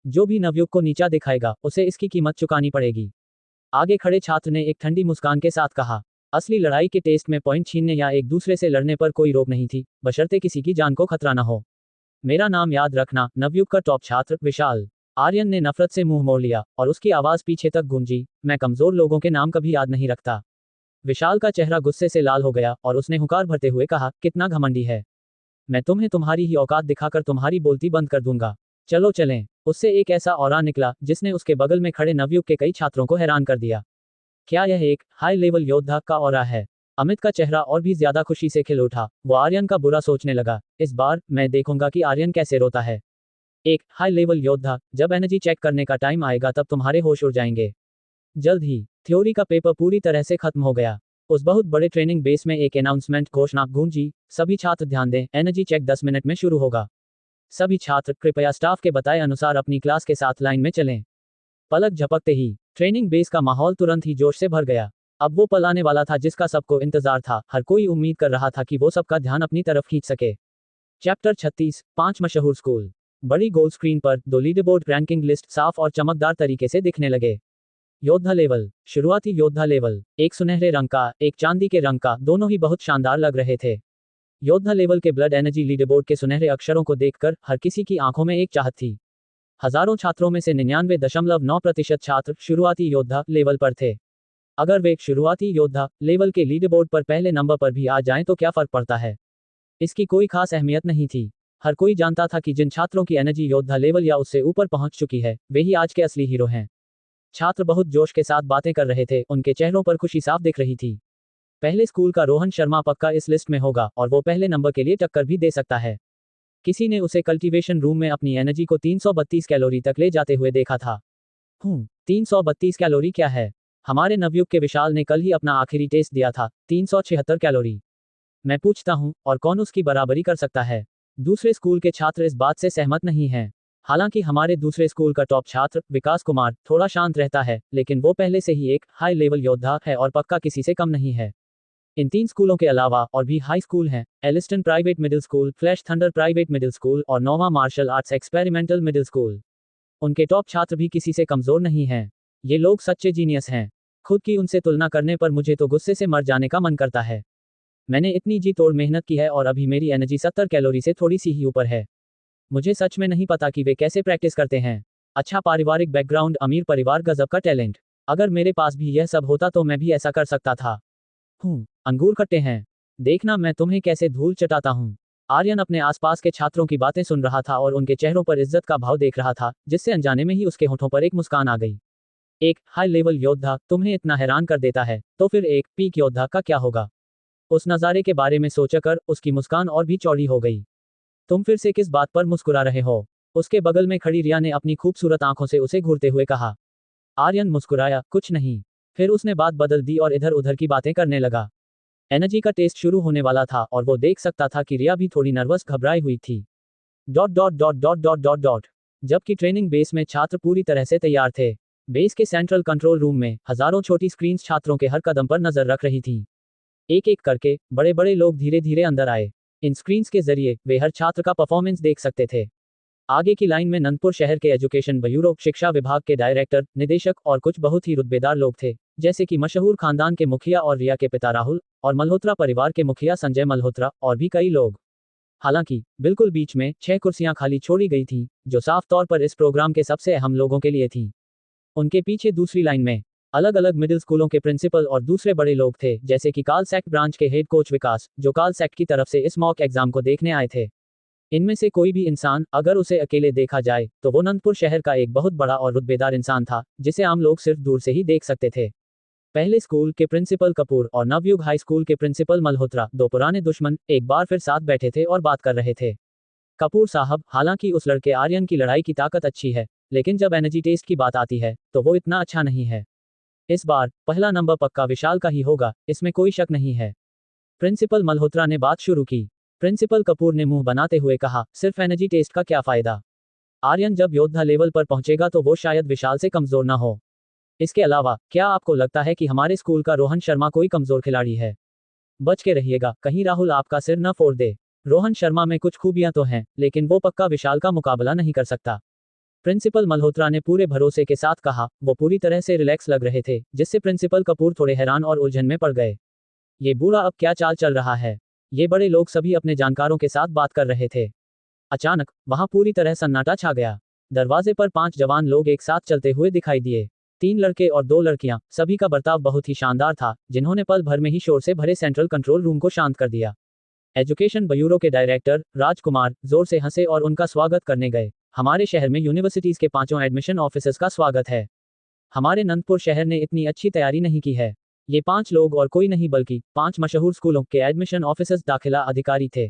जो भी नवयुग को नीचा दिखाएगा उसे इसकी कीमत चुकानी पड़ेगी। आगे खड़े छात्र ने एक ठंडी मुस्कान के साथ कहा। असली लड़ाई के टेस्ट में पॉइंट छीनने या एक दूसरे से लड़ने पर कोई रोक नहीं थी, बशर्ते किसी की जान को खतरा न हो। मेरा नाम याद रखना, नवयुग का टॉप छात्र विशाल। आर्यन ने नफरत से मुंह मोड़ लिया और उसकी आवाज पीछे तक गूंजी। मैं कमजोर लोगों के नाम कभी याद नहीं रखता। विशाल का चेहरा गुस्से से लाल हो गया और उसने हुंकार भरते हुए कहा, कितना घमंडी है। मैं तुम्हें तुम्हारी ही औकात दिखाकर तुम्हारी बोलती बंद कर दूंगा। चलो चलें। उससे एक ऐसा ऑरा निकला जिसने उसके बगल में खड़े नवयुग के कई छात्रों को हैरान कर दिया। क्या यह एक हाई लेवल योद्धा का ऑरा है? अमित का चेहरा और भी ज्यादा खुशी से खिल उठा। वो आर्यन का बुरा सोचने लगा। इस बार मैं देखूंगा कि आर्यन कैसे रोता है। एक हाई लेवल योद्धा, जब एनर्जी चेक करने का टाइम आएगा तब तुम्हारे होश उड़ जाएंगे। जल्द ही थ्योरी का पेपर पूरी तरह से खत्म हो गया। उस बहुत बड़े ट्रेनिंग बेस में एक अनाउंसमेंट घोषणा गूंजी। सभी छात्र ध्यान दें, एनर्जी चेक 10 मिनट में शुरू होगा। सभी छात्र कृपया स्टाफ के बताए अनुसार अपनी क्लास के साथ लाइन में चलें। पलक झपकते ही ट्रेनिंग बेस का माहौल तुरंत ही जोश से भर गया। अब वो पल आने वाला था जिसका सबको इंतजार था। हर कोई उम्मीद कर रहा था कि वो सबका ध्यान अपनी तरफ खींच सके। चैप्टर 36, 5 मशहूर स्कूल। बड़ी गोल स्क्रीन पर दो लीडरबोर्ड रैंकिंग लिस्ट साफ और चमकदार तरीके से दिखने लगे। योद्धा लेवल, शुरुआती योद्धा लेवल, एक सुनहरे रंग का, एक चांदी के रंग का, दोनों ही बहुत शानदार लग रहे थे। योद्धा लेवल के ब्लड एनर्जी लीडरबोर्ड के सुनहरे अक्षरों को देखकर हर किसी की आंखों में एक चाहत थी। हजारों छात्रों में से 99.9% छात्र शुरुआती योद्धा लेवल पर थे। अगर वे शुरुआती योद्धा लेवल के लीडरबोर्ड पर पहले नंबर पर भी आ जाएं तो क्या फर्क पड़ता है? इसकी कोई खास अहमियत नहीं थी। हर कोई जानता था कि जिन छात्रों की एनर्जी योद्धा लेवल या उससे ऊपर पहुंच चुकी है, वे ही आज के असली हीरो हैं। छात्र बहुत जोश के साथ बातें कर रहे थे, उनके चेहरों पर खुशी साफ दिख रही थी। पहले स्कूल का रोहन शर्मा पक्का इस लिस्ट में होगा और वो पहले नंबर के लिए टक्कर भी दे सकता है। किसी ने उसे कल्टीवेशन रूम में अपनी एनर्जी को 332 कैलोरी तक ले जाते हुए देखा था। 332 कैलोरी क्या है? हमारे नवयुग के विशाल ने कल ही अपना आखिरी टेस्ट दिया था, 376 कैलोरी। मैं पूछता हूँ, और कौन उसकी बराबरी कर सकता है? दूसरे स्कूल के छात्र इस बात से सहमत नहीं हैं। हालांकि हमारे दूसरे स्कूल का टॉप छात्र विकास कुमार थोड़ा शांत रहता है, लेकिन वो पहले से ही एक हाई लेवल योद्धा है और पक्का किसी से कम नहीं है। इन 3 स्कूलों के अलावा और भी हाई स्कूल हैं, Elliston Private Middle School, Flash Thunder Private Middle School और Nova Martial Arts Experimental Middle School. उनके टॉप छात्र भी किसी से कमजोर नहीं हैं। ये लोग सच्चे जीनियस हैं। खुद की उनसे तुलना करने पर मुझे तो गुस्से से मर जाने का मन करता है। मैंने इतनी जी तोड़ मेहनत की है और अभी मेरी एनर्जी 70 कैलोरी से थोड़ी सी ही ऊपर है। मुझे सच में नहीं पता कि वे कैसे प्रैक्टिस करते हैं। अच्छा पारिवारिक बैकग्राउंड, अमीर परिवार, गजब का टैलेंट। अगर मेरे पास भी यह सब होता तो मैं भी ऐसा कर सकता था। अंगूर खट्टे हैं। देखना मैं तुम्हें कैसे धूल चटाता हूँ। आर्यन अपने आसपास के छात्रों की बातें सुन रहा था और उनके चेहरों पर इज्जत का भाव देख रहा था, जिससे अनजाने में ही उसके होठों पर एक मुस्कान आ गई। एक हाई लेवल योद्धा तुम्हें इतना हैरान कर देता है, तो फिर एक पीक योद्धा का क्या होगा? उस नज़ारे के बारे में सोचकर उसकी मुस्कान और भी चौड़ी हो गई। तुम फिर से किस बात पर मुस्कुरा रहे हो? उसके बगल में खड़ी रिया ने अपनी खूबसूरत आंखों से उसे घूरते हुए कहा। आर्यन मुस्कुराया, कुछ नहीं। फिर उसने बात बदल दी और इधर उधर की बातें करने लगा। एनर्जी का टेस्ट शुरू होने वाला था और वो देख सकता था कि रिया भी थोड़ी नर्वस घबराई हुई थी। Dot dot dot dot dot dot dot जबकि ट्रेनिंग बेस में छात्र पूरी तरह से तैयार थे। बेस के सेंट्रल कंट्रोल रूम में हजारों छोटी स्क्रीन्स छात्रों के हर कदम पर नजर रख रही थीं। एक एक करके बड़े बड़े लोग धीरे धीरे अंदर आए। इन स्क्रीन्स के जरिए वे हर छात्र का परफॉर्मेंस देख सकते थे। आगे की लाइन में नंदपुर शहर के एजुकेशन ब्यूरो, शिक्षा विभाग के डायरेक्टर, निदेशक और कुछ बहुत ही रुतबेदार लोग थे, जैसे कि मशहूर खानदान के मुखिया और रिया के पिता राहुल, और मल्होत्रा परिवार के मुखिया संजय मल्होत्रा, और भी कई लोग। हालांकि बिल्कुल बीच में 6 कुर्सियां खाली छोड़ी गई थीं, जो साफ तौर पर इस प्रोग्राम के सबसे अहम लोगों के लिए थीं। उनके पीछे दूसरी लाइन में अलग अलग मिडिल स्कूलों के प्रिंसिपल और दूसरे बड़े लोग थे, जैसे कि कार्ल सैक्ट ब्रांच के हेड कोच विकास, जो कार्ल सैक्ट की तरफ से इस मॉक एग्जाम को देखने आए थे। इनमें से कोई भी इंसान अगर उसे अकेले देखा जाए तो वो नंदपुर शहर का एक बहुत बड़ा और रुतबेदार इंसान था, जिसे आम लोग सिर्फ दूर से ही देख सकते थे। पहले स्कूल के प्रिंसिपल कपूर और नवयुग हाई स्कूल के प्रिंसिपल मल्होत्रा, दो पुराने दुश्मन, एक बार फिर साथ बैठे थे और बात कर रहे थे। कपूर साहब, हालांकि उस लड़के आर्यन की लड़ाई की ताकत अच्छी है, लेकिन जब एनर्जी टेस्ट की बात आती है तो वो इतना अच्छा नहीं है। इस बार पहला नंबर पक्का विशाल का ही होगा, इसमें कोई शक नहीं है। प्रिंसिपल मल्होत्रा ने बात शुरू की। प्रिंसिपल कपूर ने मुंह बनाते हुए कहा, सिर्फ एनर्जी टेस्ट का क्या फायदा? आर्यन जब योद्धा लेवल पर पहुंचेगा तो वो शायद विशाल से कमजोर ना हो। इसके अलावा क्या आपको लगता है कि हमारे स्कूल का रोहन शर्मा कोई कमजोर खिलाड़ी है? बच के रहिएगा, कहीं राहुल आपका सिर न फोड़ दे। रोहन शर्मा में कुछ खूबियां तो हैं, लेकिन वो पक्का विशाल का मुकाबला नहीं कर सकता। प्रिंसिपल मल्होत्रा ने पूरे भरोसे के साथ कहा। वो पूरी तरह से रिलैक्स लग रहे थे, जिससे प्रिंसिपल कपूर थोड़े हैरान और उलझन में पड़ गए। ये बूढ़ा अब क्या चाल चल रहा है? ये बड़े लोग सभी अपने जानकारों के साथ बात कर रहे थे। अचानक वहां पूरी तरह सन्नाटा छा गया। दरवाजे पर 5 जवान लोग एक साथ चलते हुए दिखाई दिए। 3 लड़के और 2 लड़कियां, सभी का बर्ताव बहुत ही शानदार था, जिन्होंने पल भर में ही शोर से भरे सेंट्रल कंट्रोल रूम को शांत कर दिया। एजुकेशन ब्यूरो के डायरेक्टर राजकुमार जोर से हंसे और उनका स्वागत करने गए। हमारे शहर में यूनिवर्सिटीज के 5 एडमिशन ऑफिसर्स का स्वागत है। हमारे नंदपुर शहर ने इतनी अच्छी तैयारी नहीं की है। ये 5 लोग और कोई नहीं बल्कि 5 मशहूर स्कूलों के एडमिशन ऑफिसर्स दाखिला अधिकारी थे।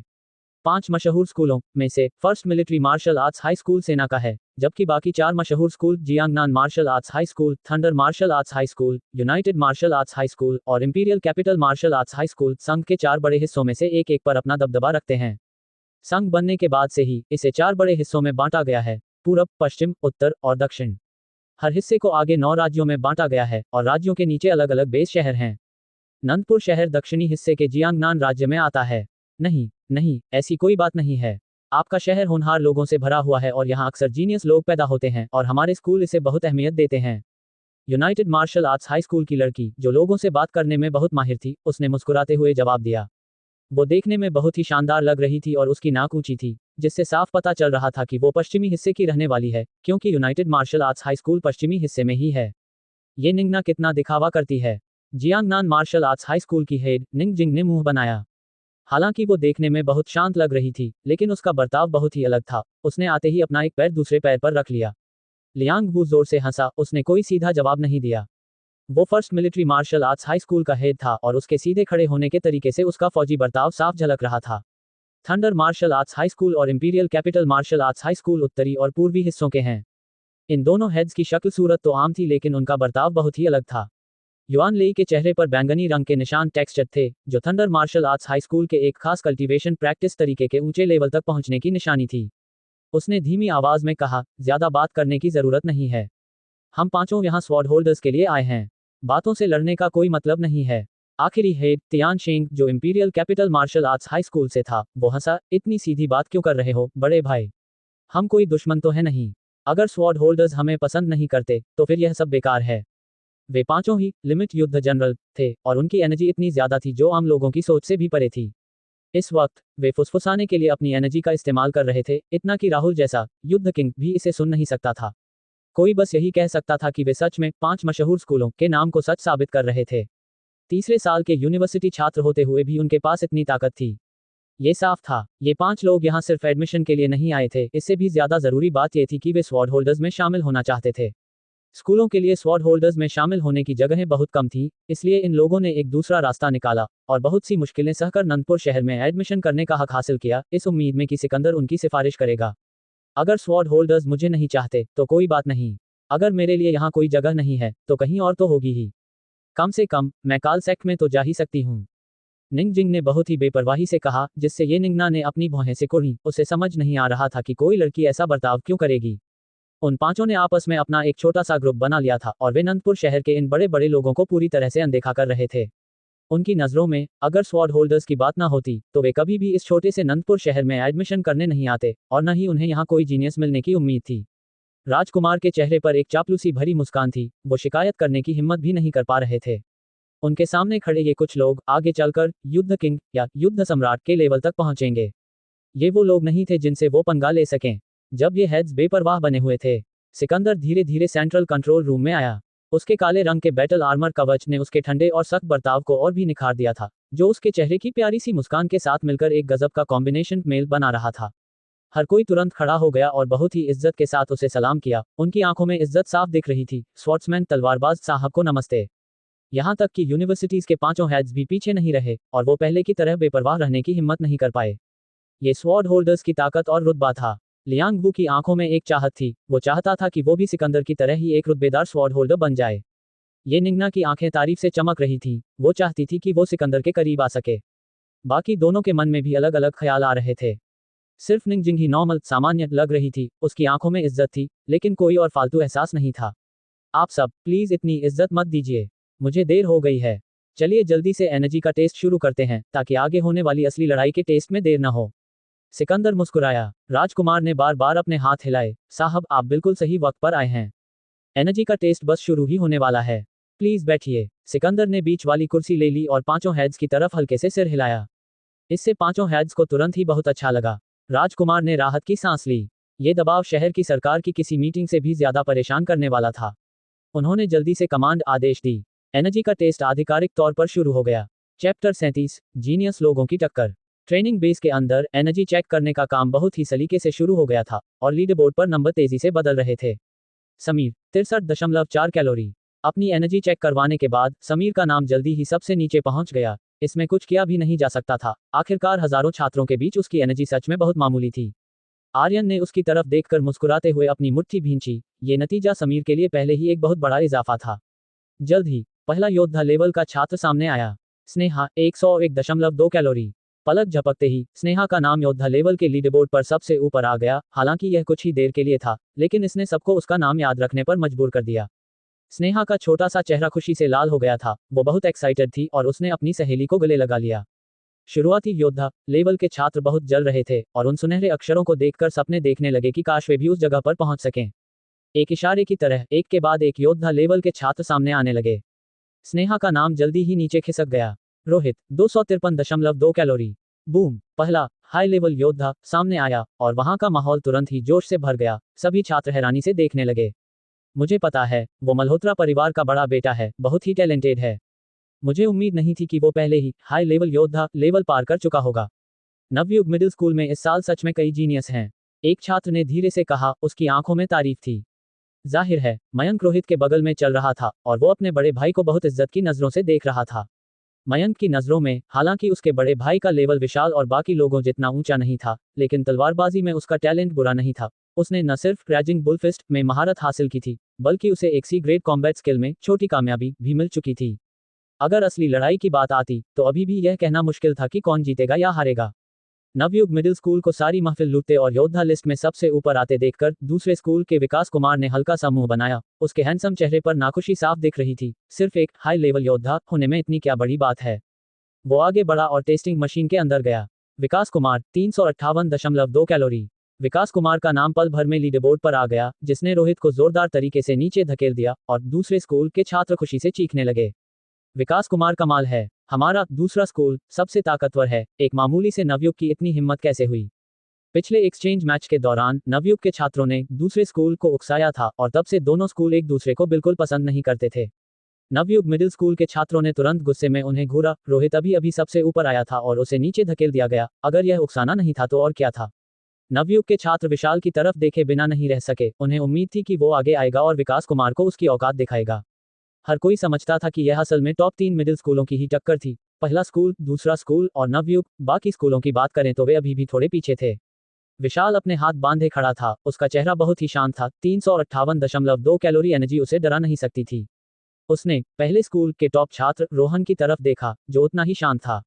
5 मशहूर स्कूलों में से First military martial arts high School सेना का है, जबकि बाकी 4 मशहूर school Jiangnan martial arts high School, Thunder martial arts high School, United martial arts high School और Imperial capital martial arts high School संघ के 4 बड़े हिस्सों में से एक पर अपना दबदबा रखते हैं। संघ बनने के बाद से ही इसे 4 बड़े हिस्सों में बांटा गया है, पूरब, पश्चिम, उत्तर और दक्षिण। हर हिस्से को आगे 9 राज्यों में बांटा गया है और राज्यों के नीचे अलग अलग बेस शहर हैं। नंदपुर शहर दक्षिणी हिस्से के जियांगनान राज्य में आता है। नहीं नहीं, ऐसी कोई बात नहीं है। आपका शहर होनहार लोगों से भरा हुआ है और यहाँ अक्सर जीनियस लोग पैदा होते हैं और हमारे स्कूल इसे बहुत अहमियत देते हैं। United martial arts high school की लड़की, जो लोगों से बात करने में बहुत माहिर थी, उसने मुस्कुराते हुए जवाब दिया। वो देखने में बहुत ही शानदार लग रही थी और उसकी नाक ऊंची थी, जिससे साफ पता चल रहा था कि वो पश्चिमी हिस्से की रहने वाली है, क्योंकि united martial arts high school पश्चिमी हिस्से में ही है। ये निंगना कितना दिखावा करती है। Jiangnan martial arts high school की हेड निंग जिंग ने मुंह बनाया। हालांकि वो देखने में बहुत शांत लग रही थी, लेकिन उसका बर्ताव बहुत ही अलग था। उसने आते ही अपना एक पैर दूसरे पैर पर रख लिया। लियांग वू जोर से हंसा, उसने कोई सीधा जवाब नहीं दिया। वो first military martial arts high school का हेड था और उसके सीधे खड़े होने के तरीके से उसका फौजी बर्ताव साफ झलक रहा था। Thunder martial arts high School और Imperial capital martial arts high School उत्तरी और पूर्वी हिस्सों के हैं। इन दोनों हेड्स की शक्ल सूरत तो आम थी, लेकिन उनका बर्ताव बहुत ही अलग था। युआन लेई के चेहरे पर बैंगनी रंग के निशान टेक्सचर थे, जो thunder martial arts high school के एक खास कल्टीवेशन प्रैक्टिस तरीके के ऊंचे लेवल तक पहुंचने की निशानी थी। उसने धीमी आवाज में कहा, ज्यादा बात करने की जरूरत नहीं है। हम पांचों यहाँ स्वॉर्ड होल्डर्स के लिए आए हैं। बातों से लड़ने का कोई मतलब नहीं है। आखिरी हेड तियान शेंग, जो imperial capital martial arts high school से था, वो हंसा। इतनी सीधी बात क्यों कर रहे हो बड़े भाई? हम कोई दुश्मन तो है नहीं। अगर स्वॉर्ड होल्डर्स हमें पसंद नहीं करते तो फिर यह सब बेकार है। वे पांचों ही लिमिट युद्ध जनरल थे और उनकी एनर्जी इतनी ज्यादा थी जो आम लोगों की सोच से भी परे थी। इस वक्त वे फुसफुसाने के लिए अपनी एनर्जी का इस्तेमाल कर रहे थे, इतना कि राहुल जैसा युद्ध किंग भी इसे सुन नहीं सकता था। कोई बस यही कह सकता था कि वे सच में 5 मशहूर स्कूलों के नाम को सच साबित कर रहे थे। तीसरे साल के यूनिवर्सिटी छात्र होते हुए भी उनके पास इतनी ताकत थी। ये साफ था, ये 5 लोग यहाँ सिर्फ एडमिशन के लिए नहीं आए थे। इससे भी ज्यादा जरूरी बात यह थी कि वे स्वॉर्ड होल्डर्स में शामिल होना चाहते थे। स्कूलों के लिए स्वॉर्ड होल्डर्स में शामिल होने की जगहें बहुत कम थी, इसलिए इन लोगों ने एक दूसरा रास्ता निकाला और बहुत सी मुश्किलें सहकर नंदपुर शहर में एडमिशन करने का हक हासिल किया, इस उम्मीद में कि सिकंदर उनकी सिफारिश करेगा। अगर स्वॉर्ड होल्डर्स मुझे नहीं चाहते तो कोई बात नहीं। अगर मेरे लिए यहाँ कोई जगह नहीं है तो कहीं और तो होगी ही। कम से कम मैं काल सेक्ट में तो जा ही सकती हूँ। निंग जिंग ने बहुत ही बेपरवाही से कहा, जिससे ये निंगना ने अपनी भौहें सिकोड़ी। उसे समझ नहीं आ रहा था कि कोई लड़की ऐसा बर्ताव क्यों करेगी। उन पांचों ने आपस में अपना एक छोटा सा ग्रुप बना लिया था और वे नंदपुर शहर के इन बड़े बड़े लोगों को पूरी तरह से अनदेखा कर रहे थे। उनकी नज़रों में अगर स्वॉर्ड होल्डर्स की बात ना होती तो वे कभी भी इस छोटे से नंदपुर शहर में एडमिशन करने नहीं आते और न ही उन्हें यहाँ कोई जीनियस मिलने की उम्मीद थी। राजकुमार के चेहरे पर एक चापलूसी भरी मुस्कान थी, वो शिकायत करने की हिम्मत भी नहीं कर पा रहे थे। उनके सामने खड़े ये कुछ लोग आगे चलकर युद्ध किंग या युद्ध सम्राट के लेवल तक पहुंचेंगे। ये वो लोग नहीं थे जिनसे वो पंगा ले सकें। जब ये हेड्स बेपरवाह बने हुए थे, सिकंदर धीरे धीरे सेंट्रल कंट्रोल रूम में आया। उसके काले रंग के बैटल आर्मर कवच ने उसके ठंडे और सख्त बर्ताव को और भी निखार दिया था, जो उसके चेहरे की प्यारी सी मुस्कान के साथ मिलकर एक गजब का कॉम्बिनेशन मेल बना रहा था। हर कोई तुरंत खड़ा हो गया और बहुत ही इज्जत के साथ उसे सलाम किया। उनकी आंखों में इज्जत साफ दिख रही थी। स्वॉर्ड्समैन तलवारबाज साहब को नमस्ते। यहाँ तक कि यूनिवर्सिटीज के 5 हेड्स भी पीछे नहीं रहे और वो पहले की तरह बेपरवाह रहने की हिम्मत नहीं कर पाए। ये स्वॉर्ड होल्डर्स की ताकत और रुतबा था। लियांग वू की आंखों में एक चाहत थी, वो चाहता था कि वो भी सिकंदर की तरह ही एक रुतबेदार स्वॉर्ड होल्डर बन जाए। ये निंगना की आंखें तारीफ से चमक रही थीं, वो चाहती थी कि वो सिकंदर के करीब आ सके। बाकी दोनों के मन में भी अलग अलग ख्याल आ रहे थे। सिर्फ निंगजिंग ही नॉर्मल सामान्य लग रही थी, उसकी आंखों में इज्जत थी, लेकिन कोई और फालतू एहसास नहीं था। आप सब प्लीज इतनी इज्जत मत दीजिए, मुझे देर हो गई है। चलिए जल्दी से एनर्जी का टेस्ट शुरू करते हैं ताकि आगे होने वाली असली लड़ाई के टेस्ट में देर न हो। सिकंदर मुस्कुराया। राजकुमार ने बार बार अपने हाथ हिलाए। साहब आप बिल्कुल सही वक्त पर आए हैं, एनर्जी का टेस्ट बस शुरू ही होने वाला है, प्लीज बैठिए। सिकंदर ने बीच वाली कुर्सी ले ली और 5 हेड्स की तरफ हल्के से सिर हिलाया। इससे 5 हेड्स को तुरंत ही बहुत अच्छा लगा। राजकुमार ने राहत की सांस ली। ये दबाव शहर की सरकार की किसी मीटिंग से भी ज्यादा परेशान करने वाला था। उन्होंने जल्दी से कमांड आदेश दी। एनर्जी का टेस्ट आधिकारिक तौर पर शुरू हो गया। चैप्टर 37 जीनियस लोगों की टक्कर। ट्रेनिंग बेस के अंदर एनर्जी चेक करने का काम बहुत ही सलीके से शुरू हो गया था और लीडर बोर्ड पर नंबर तेजी से बदल रहे थे। समीर 63.4 कैलोरी। अपनी एनर्जी चेक करवाने के बाद समीर का नाम जल्दी ही सबसे नीचे पहुंच गया। इसमें कुछ किया भी नहीं जा सकता था। आखिरकार हजारों छात्रों के बीच उसकी एनर्जी सच में बहुत मामूली थी। आर्यन ने उसकी तरफ देखकर मुस्कुराते हुए अपनी मुट्ठी भींची। ये नतीजा समीर के लिए पहले ही एक बहुत बड़ा इजाफा था। जल्द ही पहला योद्धा लेवल का छात्र सामने आया। स्नेहा 101.2 कैलोरी। पलक झपकते ही स्नेहा का नाम योद्धा लेवल के लीडरबोर्ड पर सबसे ऊपर आ गया। हालांकि यह कुछ ही देर के लिए था, लेकिन इसने सबको उसका नाम याद रखने पर मजबूर कर दिया। स्नेहा का छोटा सा चेहरा खुशी से लाल हो गया था। वो बहुत एक्साइटेड थी और उसने अपनी सहेली को गले लगा लिया। शुरुआती योद्धा लेवल के छात्र बहुत जल रहे थे और उन सुनहरे अक्षरों को देखकर सपने देखने लगे कि काश वे भी उस जगह पर पहुंच सकें। एक इशारे की तरह एक के बाद एक योद्धा लेवल के छात्र सामने आने लगे। स्नेहा का नाम जल्दी ही नीचे खिसक गया। रोहित 253.2 कैलोरी। बूम, पहला हाई लेवल योद्धा सामने आया और वहां का माहौल तुरंत ही जोश से भर गया। सभी छात्र हैरानी से देखने लगे। मुझे पता है, वो मल्होत्रा परिवार का बड़ा बेटा है, बहुत ही टैलेंटेड है। मुझे उम्मीद नहीं थी कि वो पहले ही हाई लेवल योद्धा लेवल पार कर चुका होगा। नवयुग मिडिल स्कूल में इस साल सच में कई जीनियस हैं, एक छात्र ने धीरे से कहा। उसकी आंखों में तारीफ थी। जाहिर है मयंक रोहित के बगल में चल रहा था और वो अपने बड़े भाई को बहुत इज्जत की नजरों से देख रहा था। मयंक की नजरों में हालांकि उसके बड़े भाई का लेवल विशाल और बाकी लोगों जितना ऊंचा नहीं था, लेकिन तलवारबाजी में उसका टैलेंट बुरा नहीं था। उसने न सिर्फ क्रैजिंग बुलफिस्ट में महारत हासिल की थी, बल्कि उसे एक सी ग्रेड कॉम्बैट स्किल में छोटी कामयाबी भी मिल चुकी थी। अगर असली लड़ाई की बात आती तो अभी भी यह कहना मुश्किल था कि कौन जीतेगा या हारेगा। नवयुग मिडिल स्कूल को सारी महफिल लूटते और योद्धा लिस्ट में सबसे ऊपर आते देखकर दूसरे स्कूल के विकास कुमार ने हल्का सा मुंह बनाया। उसके हैंडसम चेहरे पर नाखुशी साफ दिख रही थी। सिर्फ एक हाई लेवल योद्धा होने में इतनी क्या बड़ी बात है। वो आगे बढ़ा और टेस्टिंग मशीन के अंदर गया। विकास कुमार 358.2 कैलोरी। विकास कुमार का नाम पल भर में लीडरबोर्ड पर आ गया, जिसने रोहित को जोरदार तरीके से नीचे धकेल दिया और दूसरे स्कूल के छात्र खुशी से चीखने लगे। विकास कुमार कमाल है, हमारा दूसरा स्कूल सबसे ताकतवर है। एक मामूली से नवयुग की इतनी हिम्मत कैसे हुई। पिछले एक्सचेंज मैच के दौरान नवयुग के छात्रों ने दूसरे स्कूल को उकसाया था और तब से दोनों स्कूल एक दूसरे को बिल्कुल पसंद नहीं करते थे। नवयुग मिडिल स्कूल के छात्रों ने तुरंत गुस्से में उन्हें घूरा। रोहित अभी अभी सबसे ऊपर आया था और उसे नीचे धकेल दिया गया। अगर यह उकसाना नहीं था तो और क्या था। नवयुग के छात्र विशाल की तरफ देखे बिना नहीं रह सके। उन्हें उम्मीद थी कि वो आगे आएगा और विकास कुमार को उसकी औकात दिखाएगा। हर कोई समझता था कि यह असल में टॉप 3 मिडिल स्कूलों की ही टक्कर थी। पहला स्कूल, दूसरा स्कूल और नवयुग। बाकी स्कूलों की बात करें तो वे अभी भी थोड़े पीछे थे। विशाल अपने हाथ बांधे खड़ा था। उसका चेहरा बहुत ही शांत था। 358.2 कैलोरी एनर्जी उसे डरा नहीं सकती थी। उसने पहले स्कूल के टॉप छात्र रोहन की तरफ देखा, जो उतना ही शांत था।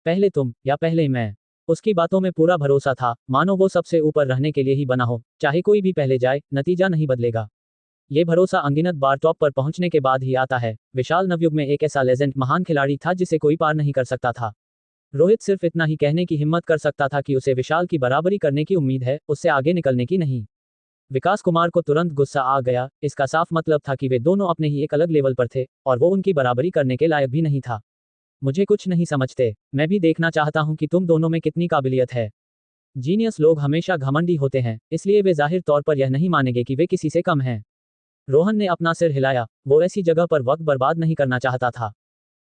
पहले तुम या पहले मैं। उसकी बातों में पूरा भरोसा था, मानो वो सबसे ऊपर रहने के लिए ही बना हो। चाहे कोई भी पहले जाए, नतीजा नहीं बदलेगा। ये भरोसा अनगिनत बार टॉप पर पहुंचने के बाद ही आता है। विशाल नवयुग में एक ऐसा लेजेंड महान खिलाड़ी था जिसे कोई पार नहीं कर सकता था। रोहित सिर्फ इतना ही कहने की हिम्मत कर सकता था कि उसे विशाल की बराबरी करने की उम्मीद है, उससे आगे निकलने की नहीं। विकास कुमार को तुरंत गुस्सा आ गया। इसका साफ मतलब था कि वे दोनों अपने ही एक अलग लेवल पर थे और वो उनकी बराबरी करने के लायक भी नहीं था। मुझे कुछ नहीं समझते, मैं भी देखना चाहता हूं कि तुम दोनों में कितनी काबिलियत है। जीनियस लोग हमेशा घमंडी होते हैं, इसलिए वे जाहिर तौर पर यह नहीं मानेंगे कि वे किसी से कम हैं। रोहन ने अपना सिर हिलाया, वो ऐसी जगह पर वक्त बर्बाद नहीं करना चाहता था।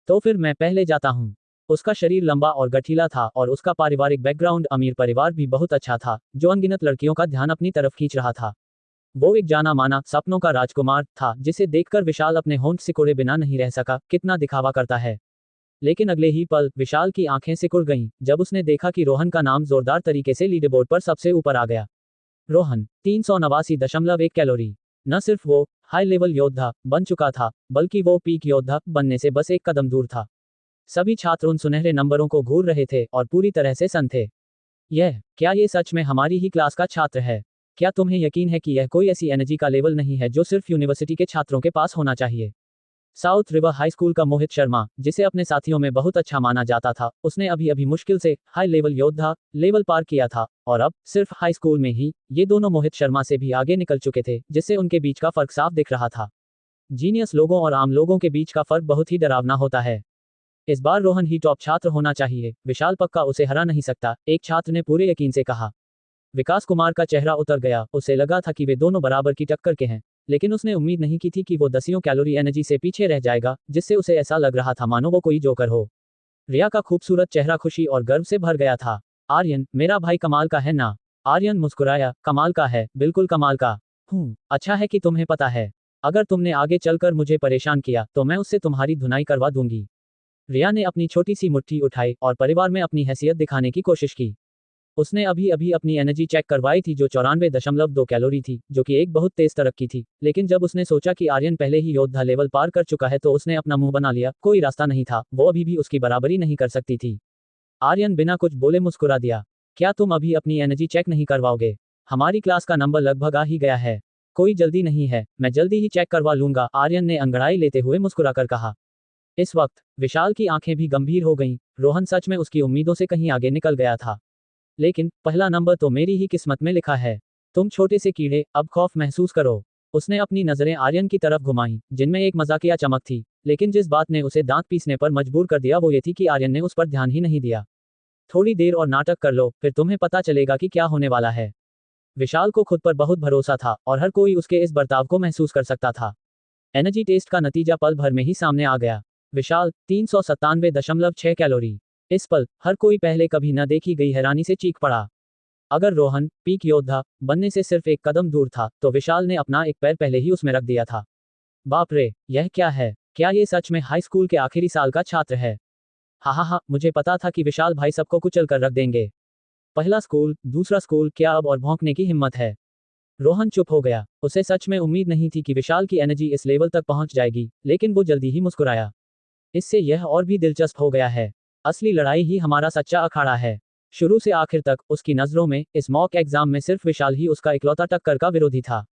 तो फिर मैं पहले जाता हूँ। उसका शरीर लंबा और गठीला था और उसका पारिवारिक बैकग्राउंड अमीर परिवार भी बहुत अच्छा था, जो अनगिनत लड़कियों का ध्यान अपनी तरफ खींच रहा था। वो एक जाना माना सपनों का राजकुमार था जिसे देखकर विशाल अपने होंठ सिकोड़े बिना नहीं रह सका। कितना दिखावा करता है। लेकिन अगले ही पल विशाल की आंखें सिकुड़ गईं जब उसने देखा कि रोहन का नाम जोरदार तरीके से लीडरबोर्ड पर सबसे ऊपर आ गया। रोहन 389.1 कैलोरी। न सिर्फ वो हाई लेवल योद्धा बन चुका था, बल्कि वो पीक योद्धा बनने से बस एक कदम दूर था। सभी छात्र उन सुनहरे नंबरों को घूर रहे थे और पूरी तरह से सन्न थे। क्या ये सच में हमारी ही क्लास का छात्र है? क्या तुम्हें यकीन है कि यह कोई ऐसी एनर्जी का लेवल नहीं है जो सिर्फ यूनिवर्सिटी के छात्रों के पास होना चाहिए? साउथ रिवर हाई स्कूल का मोहित शर्मा, जिसे अपने साथियों में बहुत अच्छा माना जाता था, उसने अभी अभी मुश्किल से हाई लेवल योद्धा लेवल पार किया था और अब सिर्फ हाई स्कूल में ही ये दोनों मोहित शर्मा से भी आगे निकल चुके थे, जिससे उनके बीच का फर्क साफ दिख रहा था। जीनियस लोगों और आम लोगों के बीच का फर्क बहुत ही डरावना होता है। इस बार रोहन ही टॉप छात्र होना चाहिए, विशाल पक्का उसे हरा नहीं सकता, एक छात्र ने पूरे यकीन से कहा। विकास कुमार का चेहरा उतर गया, उसे लगा था कि वे दोनों बराबर की टक्कर के हैं, लेकिन उसने उम्मीद नहीं की थी कि वो 10 कैलोरी एनर्जी से पीछे रह जाएगा, जिससे उसे ऐसा लग रहा था मानो वो कोई जोकर हो। रिया का खूबसूरत चेहरा खुशी और गर्व से भर गया था। आर्यन, मेरा भाई कमाल का है ना? आर्यन मुस्कुराया, कमाल का है, बिल्कुल कमाल का। अच्छा है कि तुम्हें पता है। अगर तुमने आगे चलकर मुझे परेशान किया तो मैं उससे तुम्हारी धुनाई करवा दूंगी। रिया ने अपनी छोटी सी मुट्ठी उठाई और परिवार में अपनी हैसियत दिखाने की कोशिश की। उसने अभी अभी अपनी एनर्जी चेक करवाई थी जो 94.2 कैलोरी थी, जो कि एक बहुत तेज तरक्की थी। लेकिन जब उसने सोचा कि आर्यन पहले ही योद्धा लेवल पार कर चुका है तो उसने अपना मुंह बना लिया। कोई रास्ता नहीं था, वो अभी भी उसकी बराबरी नहीं कर सकती थी। आर्यन बिना कुछ बोले मुस्कुरा दिया। क्या तुम अभी अपनी एनर्जी चेक नहीं करवाओगे? हमारी क्लास का नंबर लगभग आ ही गया है। कोई जल्दी नहीं है, मैं जल्दी ही चेक करवा लूंगा, आर्यन ने अंगड़ाई लेते हुए मुस्कुराकर कहा। इस वक्त विशाल की आंखें भी गंभीर हो गईं। रोहन सच में उसकी उम्मीदों से कहीं आगे निकल गया था। लेकिन पहला नंबर तो मेरी ही किस्मत में लिखा है। तुम छोटे से कीड़े, अब खौफ महसूस करो। उसने अपनी नजरें आर्यन की तरफ घुमाई, जिनमें एक मजाकिया चमक थी। लेकिन जिस बात ने उसे दांत पीसने पर मजबूर कर दिया वो ये थी कि आर्यन ने उस पर ध्यान ही नहीं दिया। थोड़ी देर और नाटक कर लो, फिर तुम्हें पता चलेगा कि क्या होने वाला है। विशाल को खुद पर बहुत भरोसा था और हर कोई उसके इस बर्ताव को महसूस कर सकता था। एनर्जी टेस्ट का नतीजा पल भर में ही सामने आ गया। विशाल 397.6 कैलोरी। इस पल हर कोई पहले कभी न देखी गई हैरानी से चीख पड़ा। अगर रोहन पीक योद्धा बनने से सिर्फ एक कदम दूर था तो विशाल ने अपना एक पैर पहले ही उसमें रख दिया था। बाप रे, यह क्या है? क्या ये सच में हाई स्कूल के आखिरी साल का छात्र है? हा, मुझे पता था कि विशाल भाई सबको कुचल कर रख देंगे। पहला स्कूल, दूसरा स्कूल, क्या अब और भौंकने की हिम्मत है? रोहन चुप हो गया। उसे सच में उम्मीद नहीं थी कि विशाल की एनर्जी इस लेवल तक पहुंच जाएगी, लेकिन वो जल्दी ही मुस्कुराया। इससे यह और भी दिलचस्प हो गया है। असली लड़ाई ही हमारा सच्चा अखाड़ा है। शुरू से आखिर तक उसकी नजरों में इस मॉक एग्जाम में सिर्फ विशाल ही उसका इकलौता टक्कर का विरोधी था।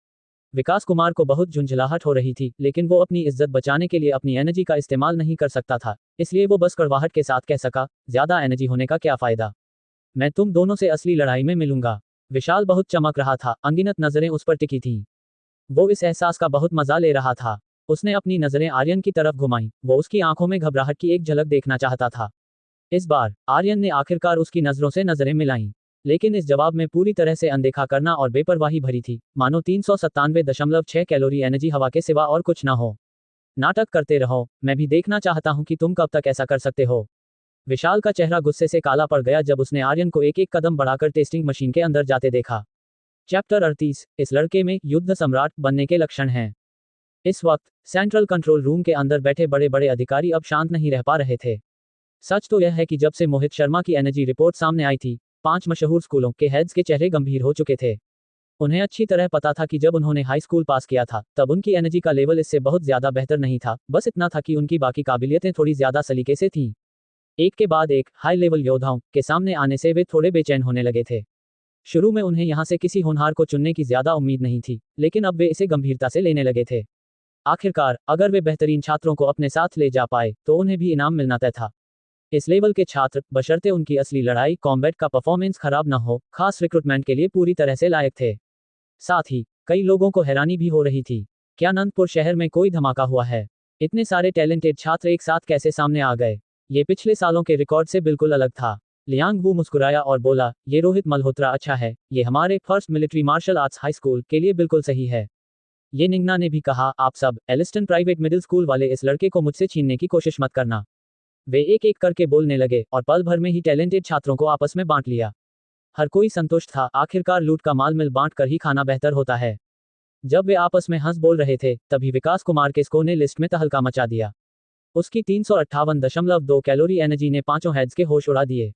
विकास कुमार को बहुत झुंझलाहट हो रही थी, लेकिन वो अपनी इज्जत बचाने के लिए अपनी एनर्जी का इस्तेमाल नहीं कर सकता था, इसलिए वो बस कड़वाहट के साथ कह सका, ज्यादा एनर्जी होने का क्या फायदा? मैं तुम दोनों से असली लड़ाई में मिलूंगा। विशाल बहुत चमक रहा था, अनगिनत नजरें उस पर टिकी थीं। वो इस एहसास का बहुत मजा ले रहा था। उसने अपनी नजरें आर्यन की तरफ घुमाई, वो उसकी आंखों में घबराहट की एक झलक देखना चाहता था। इस बार आर्यन ने आखिरकार उसकी नजरों से नजरें मिलाईं, लेकिन इस जवाब में पूरी तरह से अनदेखा करना और बेपरवाही भरी थी, मानो 397.6 कैलोरी एनर्जी हवा के सिवा और कुछ ना हो। नाटक करते रहो, मैं भी देखना चाहता हूं कि तुम कब तक ऐसा कर सकते हो। विशाल का चेहरा गुस्से से काला पड़ गया जब उसने आर्यन को एक एक कदम बढ़ाकर टेस्टिंग मशीन के अंदर जाते देखा। चैप्टर 38, इस लड़के में युद्ध सम्राट बनने के लक्षण हैं। इस वक्त सेंट्रल कंट्रोल रूम के अंदर बैठे बड़े बड़े अधिकारी अब शांत नहीं रह पा रहे थे। सच तो यह है कि जब से मोहित शर्मा की एनर्जी रिपोर्ट सामने आई थी, 5 मशहूर स्कूलों के हेड्स के चेहरे गंभीर हो चुके थे। उन्हें अच्छी तरह पता था कि जब उन्होंने हाई स्कूल पास किया था तब उनकी एनर्जी का लेवल इससे बहुत ज्यादा बेहतर नहीं था, बस इतना था कि उनकी बाकी काबिलियतें थोड़ी ज्यादा सलीके से थीं। एक के बाद एक हाई लेवल योद्धाओं के सामने आने से वे थोड़े बेचैन होने लगे थे। शुरू में उन्हें यहाँ से किसी होनहार को चुनने की ज्यादा उम्मीद नहीं थी, लेकिन अब वे इसे गंभीरता से लेने लगे थे। आखिरकार अगर वे बेहतरीन छात्रों को अपने साथ ले जा पाए तो उन्हें भी इनाम मिलना तय था। इस लेवल के छात्र, बशर्ते उनकी असली लड़ाई कॉम्बैट का परफॉर्मेंस खराब न हो, खास रिक्रूटमेंट के लिए पूरी तरह से लायक थे। साथ ही कई लोगों को हैरानी भी हो रही थी, क्या अनंतपुर शहर में कोई धमाका हुआ है? इतने सारे टैलेंटेड छात्र एक साथ कैसे सामने आ गए? ये पिछले सालों के रिकॉर्ड से बिल्कुल अलग था। लियांग वू मुस्कुराया और बोला, ये रोहित मल्होत्रा अच्छा है, ये हमारे first military martial arts high school के लिए बिल्कुल सही है। ये निंगना ने भी कहा, आप सब एलिस्टन प्राइवेट मिडिल स्कूल वाले इस लड़के को मुझसे छीनने की कोशिश मत करना। वे एक एक करके बोलने लगे और पल भर में ही टैलेंटेड छात्रों को आपस में बांट लिया। हर कोई संतुष्ट था, आखिरकार लूट का माल मिल बांट कर ही खाना बेहतर होता है। जब वे आपस में हंस बोल रहे थे तभी विकास कुमार के स्कोर ने लिस्ट में तहलका मचा दिया। उसकी 358.2 कैलोरी एनर्जी ने पांचों हेड्स के होश उड़ा दिए।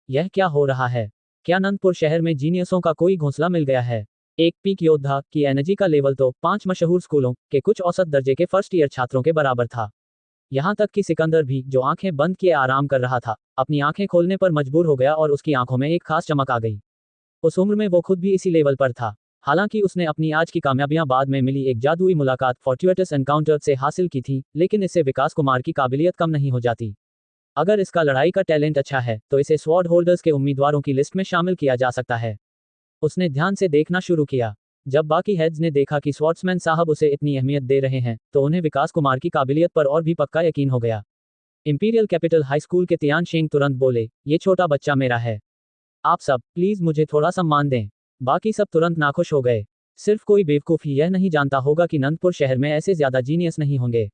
यह क्या हो रहा है? क्या अनंतपुर शहर में जीनियसों का कोई घोंसला मिल गया है? एक पीक योद्धा की एनर्जी का लेवल तो 5 मशहूर स्कूलों के कुछ औसत दर्जे के फर्स्ट ईयर छात्रों के बराबर था। यहाँ तक कि सिकंदर भी, जो आंखें बंद किए आराम कर रहा था, अपनी आंखें खोलने पर मजबूर हो गया और उसकी आंखों में एक खास चमक आ गई। उस उम्र में वो खुद भी इसी लेवल पर था। हालांकि उसने अपनी आज की कामयाबियां बाद में मिली एक जादुई मुलाकात फॉर्ट्यूटस एनकाउंटर से हासिल की थी, लेकिन इससे विकास कुमार की काबिलियत कम नहीं हो जाती। अगर इसका लड़ाई का टैलेंट अच्छा है तो इसे स्वॉर्ड होल्डर्स के उम्मीदवारों की लिस्ट में शामिल किया जा सकता है। उसने ध्यान से देखना शुरू किया। जब बाकी हेड्स ने देखा कि स्वॉर्ड्समैन साहब उसे इतनी अहमियत दे रहे हैं तो उन्हें विकास कुमार की काबिलियत पर और भी पक्का यकीन हो गया। इंपीरियल कैपिटल हाई स्कूल के तियान शेंग तुरंत बोले, ये छोटा बच्चा मेरा है। आप सब प्लीज मुझे थोड़ा सम्मान दें। बाकी सब तुरंत नाखुश हो गए। सिर्फ कोई बेवकूफ ही यह नहीं जानता होगा कि अनंतपुर शहर में ऐसे ज्यादा जीनियस नहीं होंगे।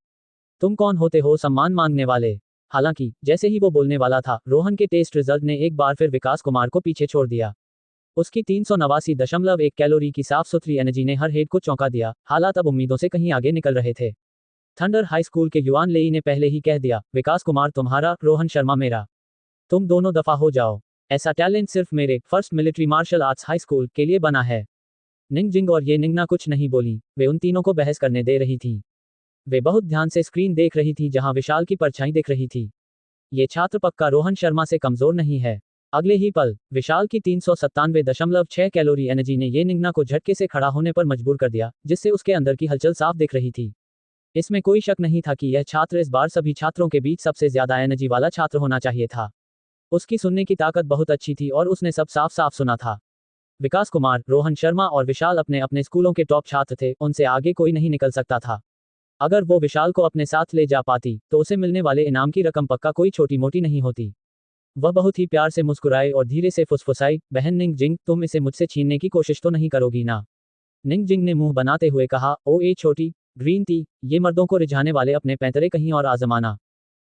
तुम कौन होते हो सम्मान मांगने वाले? हालांकि जैसे ही वो बोलने वाला था, रोहन के टेस्ट रिजल्ट ने एक बार फिर विकास कुमार को पीछे छोड़ दिया। उसकी 389.1 कैलोरी की साफ सुथरी एनर्जी ने हर हेड को चौंका दिया। हालात अब उम्मीदों से कहीं आगे निकल रहे थे। थंडर हाई स्कूल के युवान लेई ने पहले ही कह दिया, विकास कुमार तुम्हारा, रोहन शर्मा मेरा। तुम दोनों दफा हो जाओ। ऐसा टैलेंट सिर्फ मेरे first military martial arts high school के लिए बना है। निंगजिंग और ये निंगना कुछ नहीं बोली, वे उन तीनों को बहस करने दे रही थी। वे बहुत ध्यान से स्क्रीन देख रही थी जहां विशाल की परछाई दिख रही थी। ये छात्र पक्का रोहन शर्मा से कमजोर नहीं है। अगले ही पल विशाल की 397.6 कैलोरी एनर्जी ने ये निंगना को झटके से खड़ा होने पर मजबूर कर दिया, जिससे उसके अंदर की हलचल साफ दिख रही थी। इसमें कोई शक नहीं था कि यह छात्र इस बार सभी छात्रों के बीच सबसे ज्यादा एनर्जी वाला छात्र होना चाहिए था। उसकी सुनने की ताकत बहुत अच्छी थी और उसने सब साफ साफ सुना था। विकास कुमार, रोहन शर्मा और विशाल अपने अपने स्कूलों के टॉप छात्र थे, उनसे आगे कोई नहीं निकल सकता था। अगर वो विशाल को अपने साथ ले जा पाती तो उसे मिलने वाले इनाम की रकम पक्का कोई छोटी मोटी नहीं होती। वह बहुत ही प्यार से मुस्कुराए और धीरे से फुसफुसाई, बहन निंगजिंग, तुम इसे मुझसे छीनने की कोशिश तो नहीं करोगी ना? निंगजिंग ने मुंह बनाते हुए कहा, ओ ए छोटी ग्रीन टी, ये मर्दों को रिझाने वाले अपने पैंतरे कहीं और आजमाना।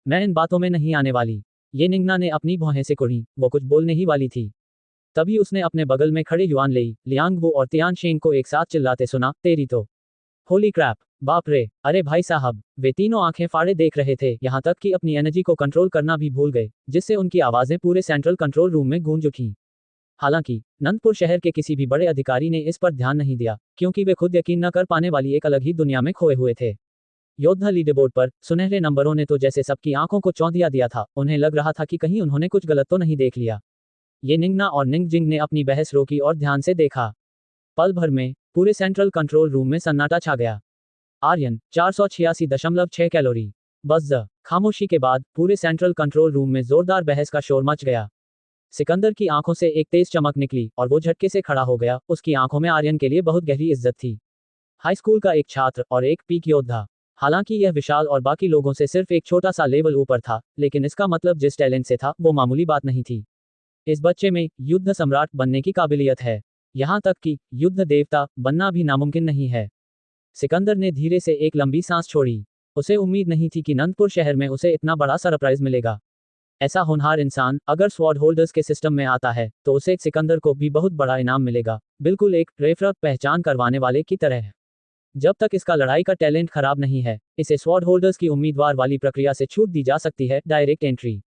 मैं इन बातों में नहीं आने वाली। ये निंगना ने अपनी भौहें से कुड़ी, वो कुछ बोलने ही वाली थी। तभी उसने अपने बगल में खड़े युआन लेई, लियांग वो और तियान शेंग को एक साथ चिल्लाते सुना, तेरी तो होली क्रैप, बाप रे, अरे भाई साहब। वे तीनों आंखें फाड़े देख रहे थे, यहाँ तक कि अपनी एनर्जी को कंट्रोल करना भी भूल गए, जिससे उनकी आवाजें पूरे सेंट्रल कंट्रोल रूम में गूंज उठी। हालांकि अनंतपुर शहर के किसी भी बड़े अधिकारी ने इस पर ध्यान नहीं दिया, क्योंकि वे खुद यकीन न कर पाने वाली एक अलग ही दुनिया में खोए हुए थे। योद्धा लीडरबोर्ड पर सुनहरे नंबरों ने तो जैसे सबकी आंखों को चौंधिया दिया था, उन्हें लग रहा था कि कहीं उन्होंने कुछ गलत तो नहीं देख लिया। ये निंगना और निंगजिंग ने अपनी बहस रोकी और ध्यान से देखा। पल भर में पूरे सेंट्रल कंट्रोल रूम में सन्नाटा छा गया। आर्यन 486.6 कैलोरी। बस खामोशी के बाद पूरे सेंट्रल कंट्रोल रूम में जोरदार बहस का शोर मच गया। सिकंदर की आंखों से एक तेज चमक निकली और वो झटके से खड़ा हो गया। उसकी आंखों में आर्यन के लिए बहुत गहरी इज्जत थी। हाई स्कूल का एक छात्र और एक पीक योद्धा। हालांकि यह विशाल और बाकी लोगों से सिर्फ एक छोटा सा लेवल ऊपर था, लेकिन इसका मतलब जिस टैलेंट से था वो मामूली बात नहीं थी। इस बच्चे में युद्ध सम्राट बनने की काबिलियत है, यहाँ तक कि युद्ध देवता बनना भी नामुमकिन नहीं है। सिकंदर ने धीरे से एक लंबी सांस छोड़ी। उसे उम्मीद नहीं थी कि अनंतपुर शहर में उसे इतना बड़ा सरप्राइज मिलेगा। ऐसा होनहार इंसान अगर स्वॉर्ड होल्डर्स के सिस्टम में आता है तो उसे सिकंदर को भी बहुत बड़ा इनाम मिलेगा, बिल्कुल एक रेफर पहचान करवाने वाले की तरह। जब तक इसका लड़ाई का टैलेंट खराब नहीं है, इसे स्वॉर्ड होल्डर्स की उम्मीदवार वाली प्रक्रिया से छूट दी जा सकती है, डायरेक्ट एंट्री।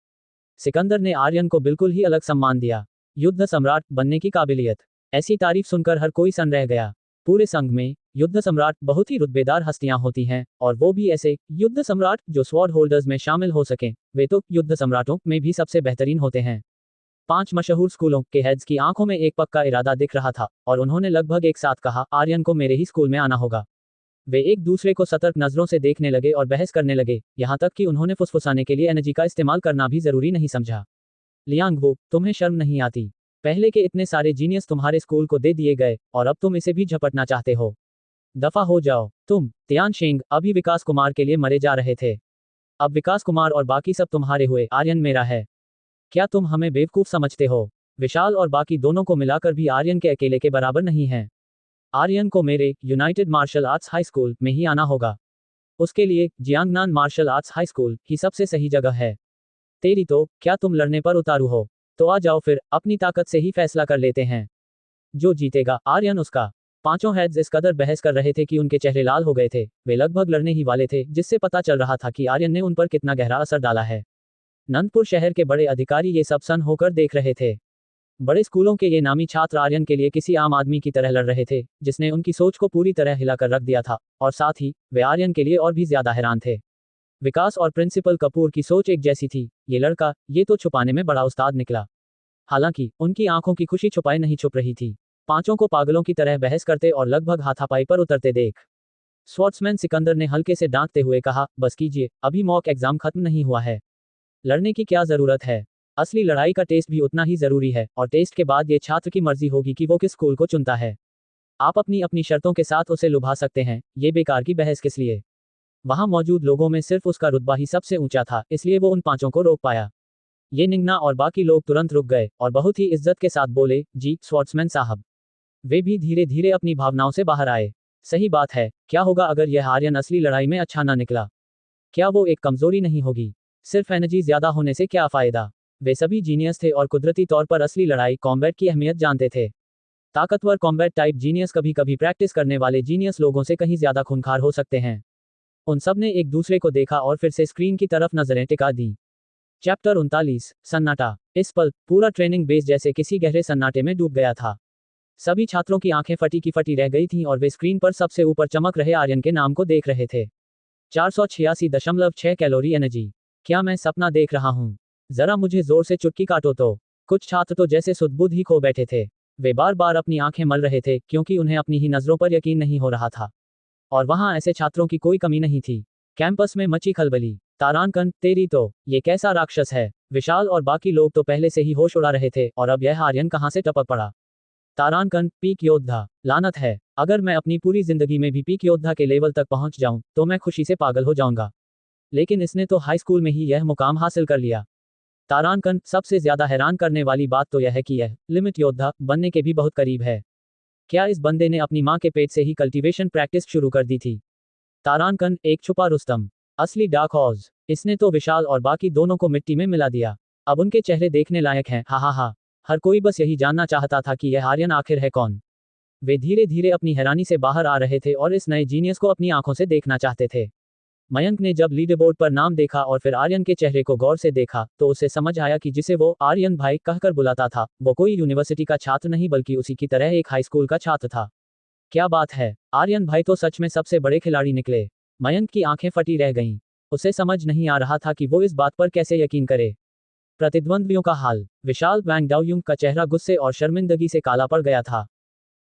सिकंदर ने आर्यन को बिल्कुल ही अलग सम्मान दिया। युद्ध सम्राट बनने की काबिलियत, ऐसी तारीफ सुनकर हर कोई सन रह गया। पूरे संघ में युद्ध सम्राट बहुत ही रुतबेदार हस्तियां होती हैं, और वो भी ऐसे युद्ध सम्राट जो स्वॉर्ड होल्डर्स में शामिल हो सकें। वे तो युद्ध सम्राटों में भी सबसे बेहतरीन होते हैं। 5 मशहूर स्कूलों के हेड्स की आंखों में एक पक्का इरादा दिख रहा था और उन्होंने लगभग एक साथ कहा, आर्यन को मेरे ही स्कूल में आना होगा। वे एक दूसरे को सतर्क नजरों से देखने लगे और बहस करने लगे, यहाँ तक कि उन्होंने फुसफुसाने के लिए एनर्जी का इस्तेमाल करना भी जरूरी नहीं समझा। लियांगवो, तुम्हें शर्म नहीं आती? पहले के इतने सारे जीनियस तुम्हारे स्कूल को दे दिए गए और अब तुम इसे भी झपटना चाहते हो। दफा हो जाओ। तुम, तियानशिंग, अभी विकास कुमार के लिए मरे जा रहे थे। अब विकास कुमार और बाकी सब तुम्हारे हुए, आर्यन मेरा है। क्या तुम हमें बेवकूफ समझते हो? विशाल और बाकी दोनों को मिलाकर भी आर्यन के अकेले के बराबर नहीं है। आर्यन को मेरे United martial arts high School में ही आना होगा। उसके लिए Jiangnan martial arts high School ही सबसे सही जगह है। तेरी तो, क्या तुम लड़ने पर उतारू हो? तो आ जाओ फिर, अपनी ताकत से ही फैसला कर लेते हैं। जो जीतेगा, आर्यन उसका। पांचों हेड्स इस कदर बहस कर रहे थे कि उनके चेहरे लाल हो गए थे। वे लगभग लड़ने ही वाले थे, जिससे पता चल रहा था कि आर्यन ने उन पर कितना गहरा असर डाला है। नंदपुर शहर के बड़े अधिकारी ये सब सन होकर देख रहे थे। बड़े स्कूलों के ये नामी छात्र आर्यन के लिए किसी आम आदमी की तरह लड़ रहे थे, जिसने उनकी सोच को पूरी तरह हिलाकर रख दिया था, और साथ ही वे आर्यन के लिए और भी ज्यादा हैरान थे। विकास और प्रिंसिपल कपूर की सोच एक जैसी थी। ये लड़का, ये तो छुपाने में बड़ा उस्ताद निकला। हालांकि उनकी आंखों की खुशी छुपाए नहीं छुप रही थी। पांचों को पागलों की तरह बहस करते और लगभग हाथापाई पर उतरते देख स्वॉर्ट्समैन सिकंदर ने हल्के से डांटते हुए कहा, बस कीजिए, अभी मॉक एग्जाम खत्म नहीं हुआ है। लड़ने की क्या जरूरत है? असली लड़ाई का टेस्ट भी उतना ही जरूरी है, और टेस्ट के बाद ये छात्र की मर्जी होगी कि वो किस स्कूल को चुनता है। आप अपनी अपनी शर्तों के साथ उसे लुभा सकते हैं, ये बेकार की बहस किस लिए? वहां मौजूद लोगों में सिर्फ उसका रुतबा ही सबसे ऊंचा था, इसलिए वो उन पांचों को रोक पाया। ये निंगना और बाकी लोग तुरंत रुक गए और बहुत ही इज्जत के साथ बोले, जी स्वॉर्ट्समैन साहब। वे भी धीरे धीरे अपनी भावनाओं से बाहर आए। सही बात है, क्या होगा अगर यह आर्यन असली लड़ाई में अच्छा ना निकला? क्या वो एक कमजोरी नहीं होगी? सिर्फ एनर्जी ज्यादा होने से क्या फायदा? वे सभी जीनियस थे और कुदरती तौर पर असली लड़ाई कॉम्बैट की अहमियत जानते थे। ताकतवर कॉम्बैट टाइप जीनियस कभी कभी प्रैक्टिस करने वाले जीनियस लोगों से कहीं ज्यादा खूंखार हो सकते हैं। उन सब ने एक दूसरे को देखा और फिर से स्क्रीन की तरफ नजरें टिका दी। चैप्टर 39, सन्नाटा। इस पल पूरा ट्रेनिंग बेस जैसे किसी गहरे सन्नाटे में डूब गया था। सभी छात्रों की आंखें फटी की फटी रह गई थीं और वे स्क्रीन पर सबसे ऊपर चमक रहे आर्यन के नाम को देख रहे थे। 486.6 कैलोरी एनर्जी। क्या मैं सपना देख रहा हूँ? जरा मुझे जोर से चुटकी काटो तो। कुछ छात्र तो जैसे सुध-बुध ही खो बैठे थे। वे बार बार अपनी आंखें मल रहे थे, क्योंकि उन्हें अपनी ही नजरों पर यकीन नहीं हो रहा था। और वहां ऐसे छात्रों की कोई कमी नहीं थी। कैंपस में मची खलबली। तारांकन, तेरी तो, ये कैसा राक्षस है? विशाल और बाकी लोग तो पहले से ही होश उड़ा रहे थे, और अब यह आर्यन कहां से टपक पड़ा? तारांकन, पीक योद्धा, लानत है। अगर मैं अपनी पूरी जिंदगी में भी पीक योद्धा के लेवल तक पहुंच जाऊं, तो मैं खुशी से पागल हो जाऊंगा। लेकिन इसने तो हाई स्कूल में ही यह मुकाम हासिल कर लिया। तारांकन, सबसे ज्यादा हैरान करने वाली बात तो यह है कि यह लिमिट योद्धा बनने के भी बहुत करीब है। क्या इस बंदे ने अपनी मां के पेट से ही कल्टीवेशन प्रैक्टिस शुरू कर दी थी? तारांकन, एक छुपा रुस्तम, असली डार्क हॉर्स। इसने तो विशाल और बाकी दोनों को मिट्टी में मिला दिया। अब उनके चेहरे देखने लायक हैं, हा हा हा। हर कोई बस यही जानना चाहता था कि यह आर्यन आखिर है कौन। वे धीरे धीरे अपनी हैरानी से बाहर आ रहे थे और इस नए जीनियस को अपनी आंखों से देखना चाहते थे। मयंक ने जब लीडरबोर्ड पर नाम देखा और फिर आर्यन के चेहरे को गौर से देखा, तो उसे समझ आया कि जिसे वो आर्यन भाई कहकर बुलाता था, वो कोई यूनिवर्सिटी का छात्र नहीं बल्कि उसी की तरह एक हाई स्कूल का छात्र था। क्या बात है, आर्यन भाई तो सच में सबसे बड़े खिलाड़ी निकले। मयंक की आंखें फटी रह गईं। उसे समझ नहीं आ रहा था कि वो इस बात पर कैसे यकीन करे। प्रतिद्वंद्वियों का हाल। विशाल वैंग डाओयुंग का चेहरा गुस्से और शर्मिंदगी से काला पड़ गया था।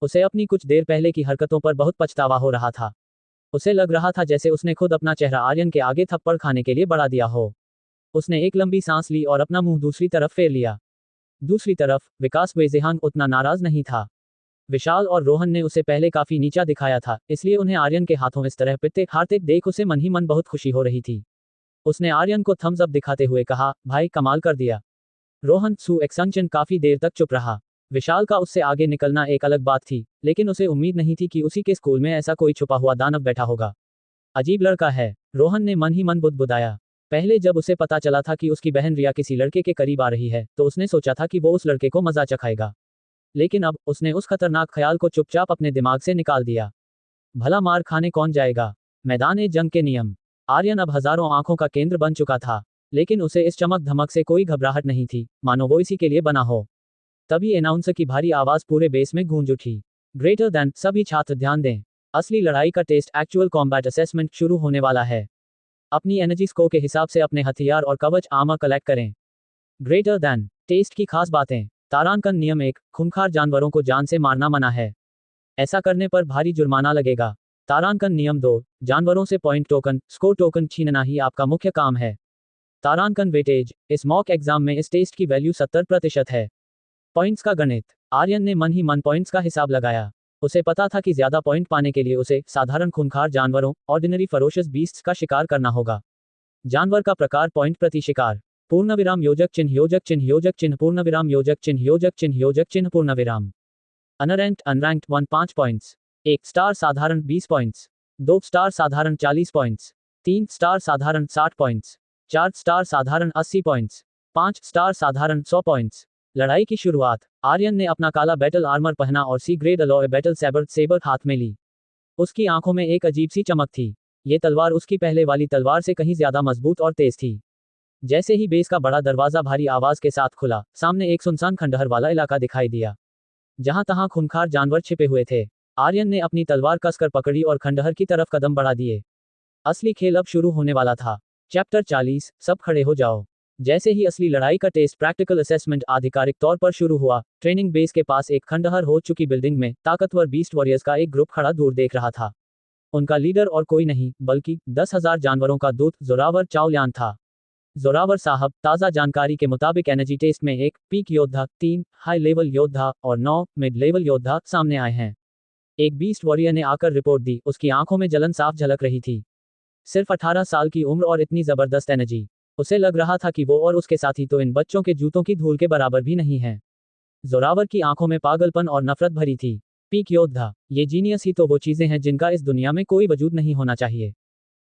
उसे अपनी कुछ देर पहले की हरकतों पर बहुत पछतावा हो रहा था। उसे लग रहा था जैसे उसने खुद अपना चेहरा आर्यन के आगे थप्पड़ खाने के लिए बढ़ा दिया हो। उसने एक लंबी सांस ली और अपना मुंह दूसरी तरफ फेर लिया। दूसरी तरफ विकास वेजेहांग उतना नाराज नहीं था। विशाल और रोहन ने उसे पहले काफी नीचा दिखाया था, इसलिए उन्हें आर्यन के हाथों इस तरह पिटते हारते देख उसे मन ही मन बहुत खुशी हो रही थी। उसने आर्यन को थम्स अप दिखाते हुए कहा, भाई कमाल कर दिया। रोहन सु एक्संचन काफी देर तक चुप रहा। विशाल का उससे आगे निकलना एक अलग बात थी, लेकिन उसे उम्मीद नहीं थी कि उसी के स्कूल में ऐसा कोई छुपा हुआ दानव बैठा होगा। अजीब लड़का है, रोहन ने मन ही मन बुदबुदाया। पहले जब उसे पता चला था कि उसकी बहन रिया किसी लड़के के करीब आ रही है, तो उसने सोचा था कि वो उस लड़के को मजा चखाएगा। लेकिन अब उसने उस खतरनाक ख्याल को चुपचाप अपने दिमाग से निकाल दिया। भला मार खाने कौन जाएगा? मैदान जंग के नियम। आर्यन अब हजारों आंखों का केंद्र बन चुका था, लेकिन उसे इस चमक धमक से कोई घबराहट नहीं थी, मानो वो इसी के लिए बना हो। तभी अनाउंसर की भारी आवाज पूरे बेस में गूंज उठी। ग्रेटर देन, सभी छात्र ध्यान दें। असली लड़ाई का टेस्ट एक्चुअल कॉम्बैट असेसमेंट शुरू होने वाला है। अपनी एनर्जी स्कोर के हिसाब से अपने हथियार और कवच आर्मर कलेक्ट करें। ग्रेटर देन, टेस्ट की खास बातें। तारांकन नियम 1, खूंखार जानवरों को जान से मारना मना है। ऐसा करने पर भारी जुर्माना लगेगा। तारांकन नियम 2, जानवरों से पॉइंट टोकन, स्कोर टोकन छीनना ही आपका मुख्य काम है। तारांकन वेटेज, इस मॉक एग्जाम में इस टेस्ट की वैल्यू 70% है। पॉइंट्स का गणित। आर्यन ने मन ही मन पॉइंट्स का हिसाब लगाया। उसे पता था कि ज्यादा पॉइंट पाने के लिए उसे साधारण खूंखार जानवरों, ऑर्डिनरी फरोशियस बीस्ट्स का शिकार करना होगा। जानवर का प्रकार, पॉइंट प्रति शिकार। पूर्णविराम योजक चिन्ह योजक चिन्ह योजक चिन्ह पूर्णविराम योजक चिन्ह योजक चिन्ह योजक चिन्ह पूर्णविराम। Unranked unranked 1 5 points. 1 स्टार साधारण 20 पॉइंट्स। 2 स्टार साधारण 40 पॉइंट्स। 3 स्टार साधारण 60 पॉइंट्स। 4 स्टार साधारण 80 पॉइंट्स। 5 स्टार साधारण 100 पॉइंट्स। लड़ाई की शुरुआत। आर्यन ने अपना काला बैटल आर्मर पहना और C grade alloy battle sabre हाथ में ली। उसकी आंखों में एक अजीब सी चमक थी। ये तलवार उसकी पहले वाली तलवार से कहीं ज्यादा मजबूत और तेज थी। जैसे ही बेस का बड़ा दरवाजा भारी आवाज के साथ खुला, सामने एक सुनसान खंडहर वाला इलाका दिखाई दिया, जहां तहां खूंखार जानवर छिपे हुए थे। आर्यन ने अपनी तलवार कसकर पकड़ी और खंडहर की तरफ कदम बढ़ा दिए। असली खेल अब शुरू होने वाला था। चैप्टर 40, सब खड़े हो जाओ। जैसे ही असली लड़ाई का टेस्ट प्रैक्टिकल असेसमेंट आधिकारिक तौर पर शुरू हुआ, ट्रेनिंग बेस के पास एक खंडहर हो चुकी बिल्डिंग में ताकतवर बीस्ट वॉरियर्स का एक ग्रुप खड़ा दूर देख रहा था। उनका लीडर और कोई नहीं बल्कि 10,000 जानवरों का दूत जोरावर चाओलियान था। जोरावर साहब, ताज़ा जानकारी के मुताबिक एनर्जी टेस्ट में 1 पीक योद्धा, 3 हाई लेवल योद्धा और 9 मिड लेवल योद्धा सामने आए हैं। एक बीस्ट वॉरियर ने आकर रिपोर्ट दी। उसकी आंखों में जलन साफ झलक रही थी। सिर्फ 18 साल की उम्र और इतनी जबरदस्त एनर्जी। उसे लग रहा था कि वो और उसके साथी तो इन बच्चों के जूतों की धूल के बराबर भी नहीं है। जोरावर की आंखों में पागलपन और नफरत भरी थी। पीक योद्धा, ये जीनियस ही तो वो चीजें हैं जिनका इस दुनिया में कोई वजूद नहीं होना चाहिए।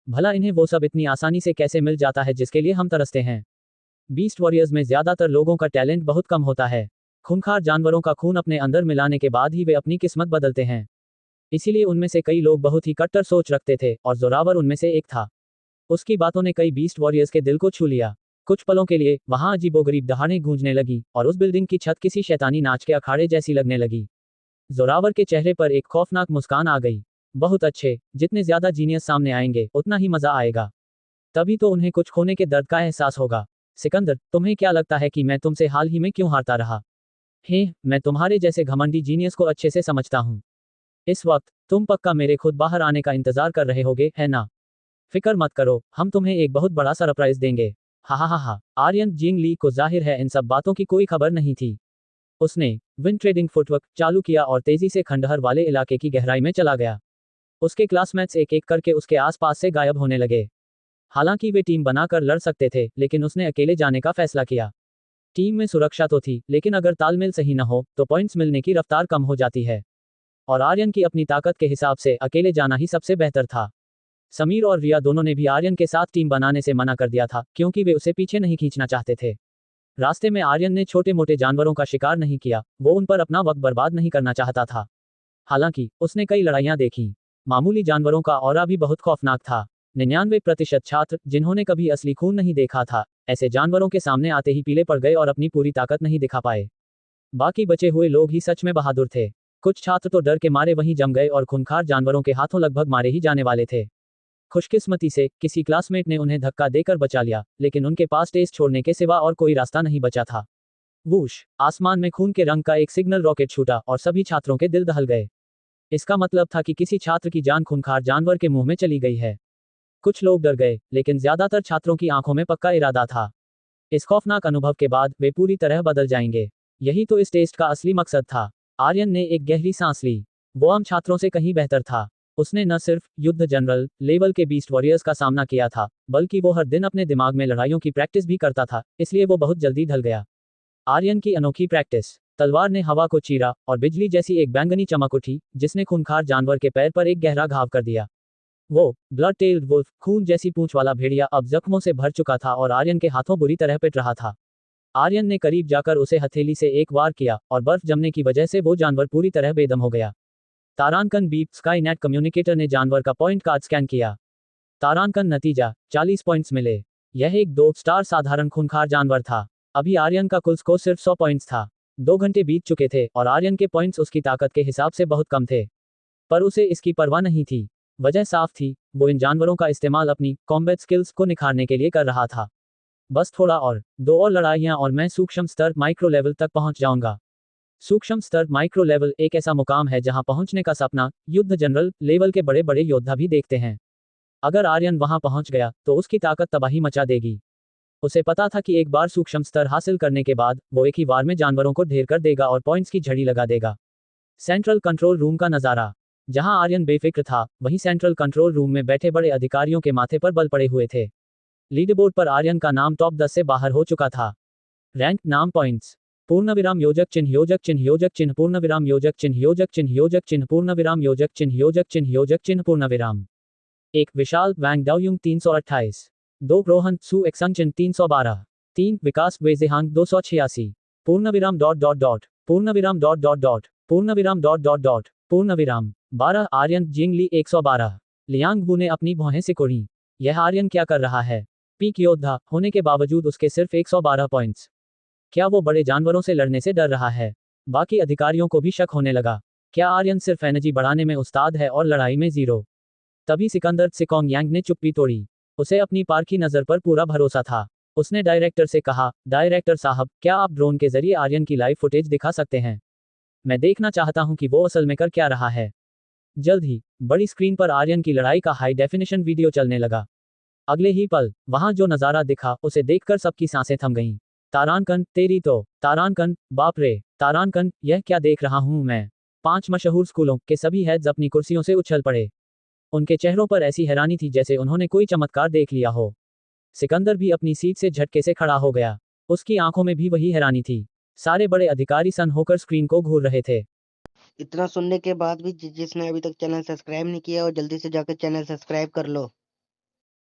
भला इन्हें वो सब इतनी आसानी से कैसे मिल जाता है जिसके लिए हम तरसते हैं। बीस्ट वॉरियर्स में ज्यादातर लोगों का टैलेंट बहुत कम होता है। खूंखार जानवरों का खून अपने अंदर मिलाने के बाद ही वे अपनी किस्मत बदलते हैं। इसीलिए उनमें से कई लोग बहुत ही कट्टर सोच रखते थे और जोरावर उनमें से एक था। उसकी बातों ने कई बीस्ट वॉरियर्स के दिल को छू लिया। कुछ पलों के लिए वहां अजीबोगरीब दहाड़ें गूंजने लगी और उस बिल्डिंग की छत किसी शैतानी नाच के अखाड़े जैसी लगने लगी। जोरावर के चेहरे पर एक खौफनाक मुस्कान आ गई। बहुत अच्छे, जितने ज्यादा जीनियस सामने आएंगे उतना ही मजा आएगा। तभी तो उन्हें कुछ खोने के दर्द का एहसास होगा। सिकंदर, तुम्हें क्या लगता है कि मैं तुमसे हाल ही में क्यों हारता रहा? हे, मैं तुम्हारे जैसे घमंडी जीनियस को अच्छे से समझता हूँ। इस वक्त तुम पक्का मेरे खुद बाहर आने का इंतजार कर रहे होगे, है ना? फिक्र मत करो, हम तुम्हें एक बहुत बड़ा सरप्राइज देंगे। हा हा हा हा। आर्यन जिंग ली को जाहिर है इन सब बातों की कोई खबर नहीं थी। उसने विंड ट्रेडिंग फुटवर्क चालू किया और तेजी से खंडहर वाले इलाके की गहराई में चला गया। उसके क्लासमेट्स एक एक करके उसके आसपास से गायब होने लगे। हालांकि वे टीम बनाकर लड़ सकते थे, लेकिन उसने अकेले जाने का फैसला किया। टीम में सुरक्षा तो थी, लेकिन अगर तालमेल सही न हो तो पॉइंट्स मिलने की रफ्तार कम हो जाती है। और आर्यन की अपनी ताकत के हिसाब से अकेले जाना ही सबसे बेहतर था। समीर और रिया दोनों ने भी आर्यन के साथ टीम बनाने से मना कर दिया था, क्योंकि वे उसे पीछे नहीं खींचना चाहते थे। रास्ते में आर्यन ने छोटे मोटे जानवरों का शिकार नहीं किया, वो उन पर अपना वक्त बर्बाद नहीं करना चाहता था। हालांकि उसने कई लड़ाइयां देखी। मामूली जानवरों का ऑरा भी बहुत खौफनाक था। 99% छात्र जिन्होंने कभी असली खून नहीं देखा था, ऐसे जानवरों के सामने आते ही पीले पड़ गए और अपनी पूरी ताकत नहीं दिखा पाए। बाकी बचे हुए लोग ही सच में बहादुर थे। कुछ छात्र तो डर के मारे वहीं जम गए और खूंखार जानवरों के हाथों लगभग मारे ही जाने वाले थे। खुशकिस्मती से किसी क्लासमेट ने उन्हें धक्का देकर बचा लिया, लेकिन उनके पास टेस्ट छोड़ने के सिवा और कोई रास्ता नहीं बचा था। वूश, आसमान में खून के रंग का एक सिग्नल रॉकेट छूटा और सभी छात्रों के दिल दहल गए। इसका मतलब था कि किसी छात्र की जान खूंखार जानवर के मुंह में चली गई है। कुछ लोग डर गए, लेकिन ज्यादातर छात्रों की आंखों में पक्का इरादा था। इस खौफनाक अनुभव के बाद वे पूरी तरह बदल जाएंगे। यही तो इस टेस्ट का असली मकसद था। आर्यन ने एक गहरी सांस ली। वो आम छात्रों से कहीं बेहतर था। उसने न सिर्फ युद्ध जनरल लेवल के बीस्ट वॉरियर्स का सामना किया था, बल्कि वो हर दिन अपने दिमाग में लड़ाइयों की प्रैक्टिस भी करता था, इसलिए वो बहुत जल्दी ढल गया। आर्यन की अनोखी प्रैक्टिस। तलवार ने हवा को चीरा और बिजली जैसी एक बैंगनी चमक उठी, जिसने खूंखार जानवर के पैर पर एक गहरा घाव कर दिया। वो ब्लड टेल्ड वुल्फ, खून जैसी पूंछ वाला भेड़िया, अब जख्मों से भर चुका था और आर्यन के हाथों बुरी तरह पिट रहा था। आर्यन ने करीब जाकर उसे हथेली से एक वार किया और बर्फ जमने की वजह से वो जानवर पूरी तरह बेदम हो गया। तारांकन बीप स्काईनेट कम्युनिकेटर ने जानवर का पॉइंट कार्ड स्कैन किया। तारांकन नतीजा 40 पॉइंट्स मिले। यह एक 2 स्टार साधारण खूंखार जानवर था। अभी आर्यन का कुल स्कोर सिर्फ 100 पॉइंट्स था। 2 घंटे बीत चुके थे और आर्यन के पॉइंट्स उसकी ताकत के हिसाब से बहुत कम थे। पर उसे इसकी परवाह नहीं थी। वजह साफ थी, वो इन जानवरों का इस्तेमाल अपनी कॉम्बैट स्किल्स को निखारने के लिए कर रहा था। बस थोड़ा और, 2 और लड़ाइयां और मैं सूक्ष्म स्तर माइक्रो लेवल तक पहुंच जाऊंगा। सूक्ष्म स्तर माइक्रो लेवल एक ऐसा मुकाम है जहां पहुंचने का सपना युद्ध जनरल लेवल के बड़े बड़े योद्धा भी देखते हैं। अगर आर्यन वहां पहुंच गया तो उसकी ताकत तबाही मचा देगी। उसे पता था कि एक बार सूक्ष्म स्तर हासिल करने के बाद वो एक ही बार में जानवरों को ढेर कर देगा और पॉइंट्स की झड़ी लगा देगा। सेंट्रल कंट्रोल रूम का नजारा। जहां आर्यन बेफिक्र था, वहीं सेंट्रल कंट्रोल रूम में बैठे बड़े अधिकारियों के माथे पर बल पड़े हुए थे। लीडरबोर्ड पर आर्यन का नाम टॉप 10 से बाहर हो चुका था। रैंक, नाम, पॉइंट्स। पूर्णविराम योजक चिन्ह योजक चिन्ह योजक चिन्ह पूर्णविराम योजक चिन्ह योजक चिन्ह योजक चिन्ह पूर्णविराम योजक चिन्ह योजक चिन्ह योजक चिन्ह पूर्णविराम। 1 विशाल वैंग डाउयुंग 328। 2 रोहन सु एक्संचिन 312। 3 विकास वेजेहांग 286। पूर्णविराम डॉट डॉट डॉट पूर्णविराम डॉट डॉट डॉट पूर्णविराम डॉट डॉट डॉट पूर्णविराम। 12 आर्यन जिंगली 112। लियांग वू ने अपनी भौहें सिकोड़ी। यह आर्यन क्या कर रहा है? पीक योद्धा होने के बावजूद उसके सिर्फ 112 पॉइंट्स। क्या वो बड़े जानवरों से लड़ने से डर रहा है? बाकी अधिकारियों को भी शक होने लगा। क्या आर्यन सिर्फ एनर्जी बढ़ाने में उस्ताद है और लड़ाई में जीरो? तभी सिकंदर त्सिकोंग यांग ने चुप्पी तोड़ी। उसे अपनी पारखी नजर पर पूरा भरोसा था। उसने डायरेक्टर से कहा, डायरेक्टर साहब, क्या आप ड्रोन के जरिए आर्यन की लाइव फुटेज दिखा सकते हैं? मैं देखना चाहता हूं कि वो असल में कर क्या रहा है। जल्द ही बड़ी स्क्रीन पर आर्यन की लड़ाई का हाई डेफिनेशन वीडियो चलने लगा। अगले ही पल वहां जो नजारा दिखा उसे देखकर सबकी सांसें थम गईं। तारानकन, तेरी तो तारानकन, बाप रे तारानकन, यह क्या देख रहा हूं मैं? 5 मशहूर स्कूलों के सभी हेड्स अपनी कुर्सियों से उछल पड़े। उनके चेहरों पर ऐसी हैरानी थी जैसे उन्होंने कोई चमत्कार देख लिया हो। सिकंदर भी अपनी सीट से झटके से खड़ा हो गया। उसकी आंखों में भी वही हैरानी थी। सारे बड़े अधिकारी सन होकर स्क्रीन को घूर रहे थे। इतना सुनने के बाद भी जिसने अभी तक चैनल सब्सक्राइब नहीं किया और जल्दी से जाकर चैनल सब्सक्राइब कर लो।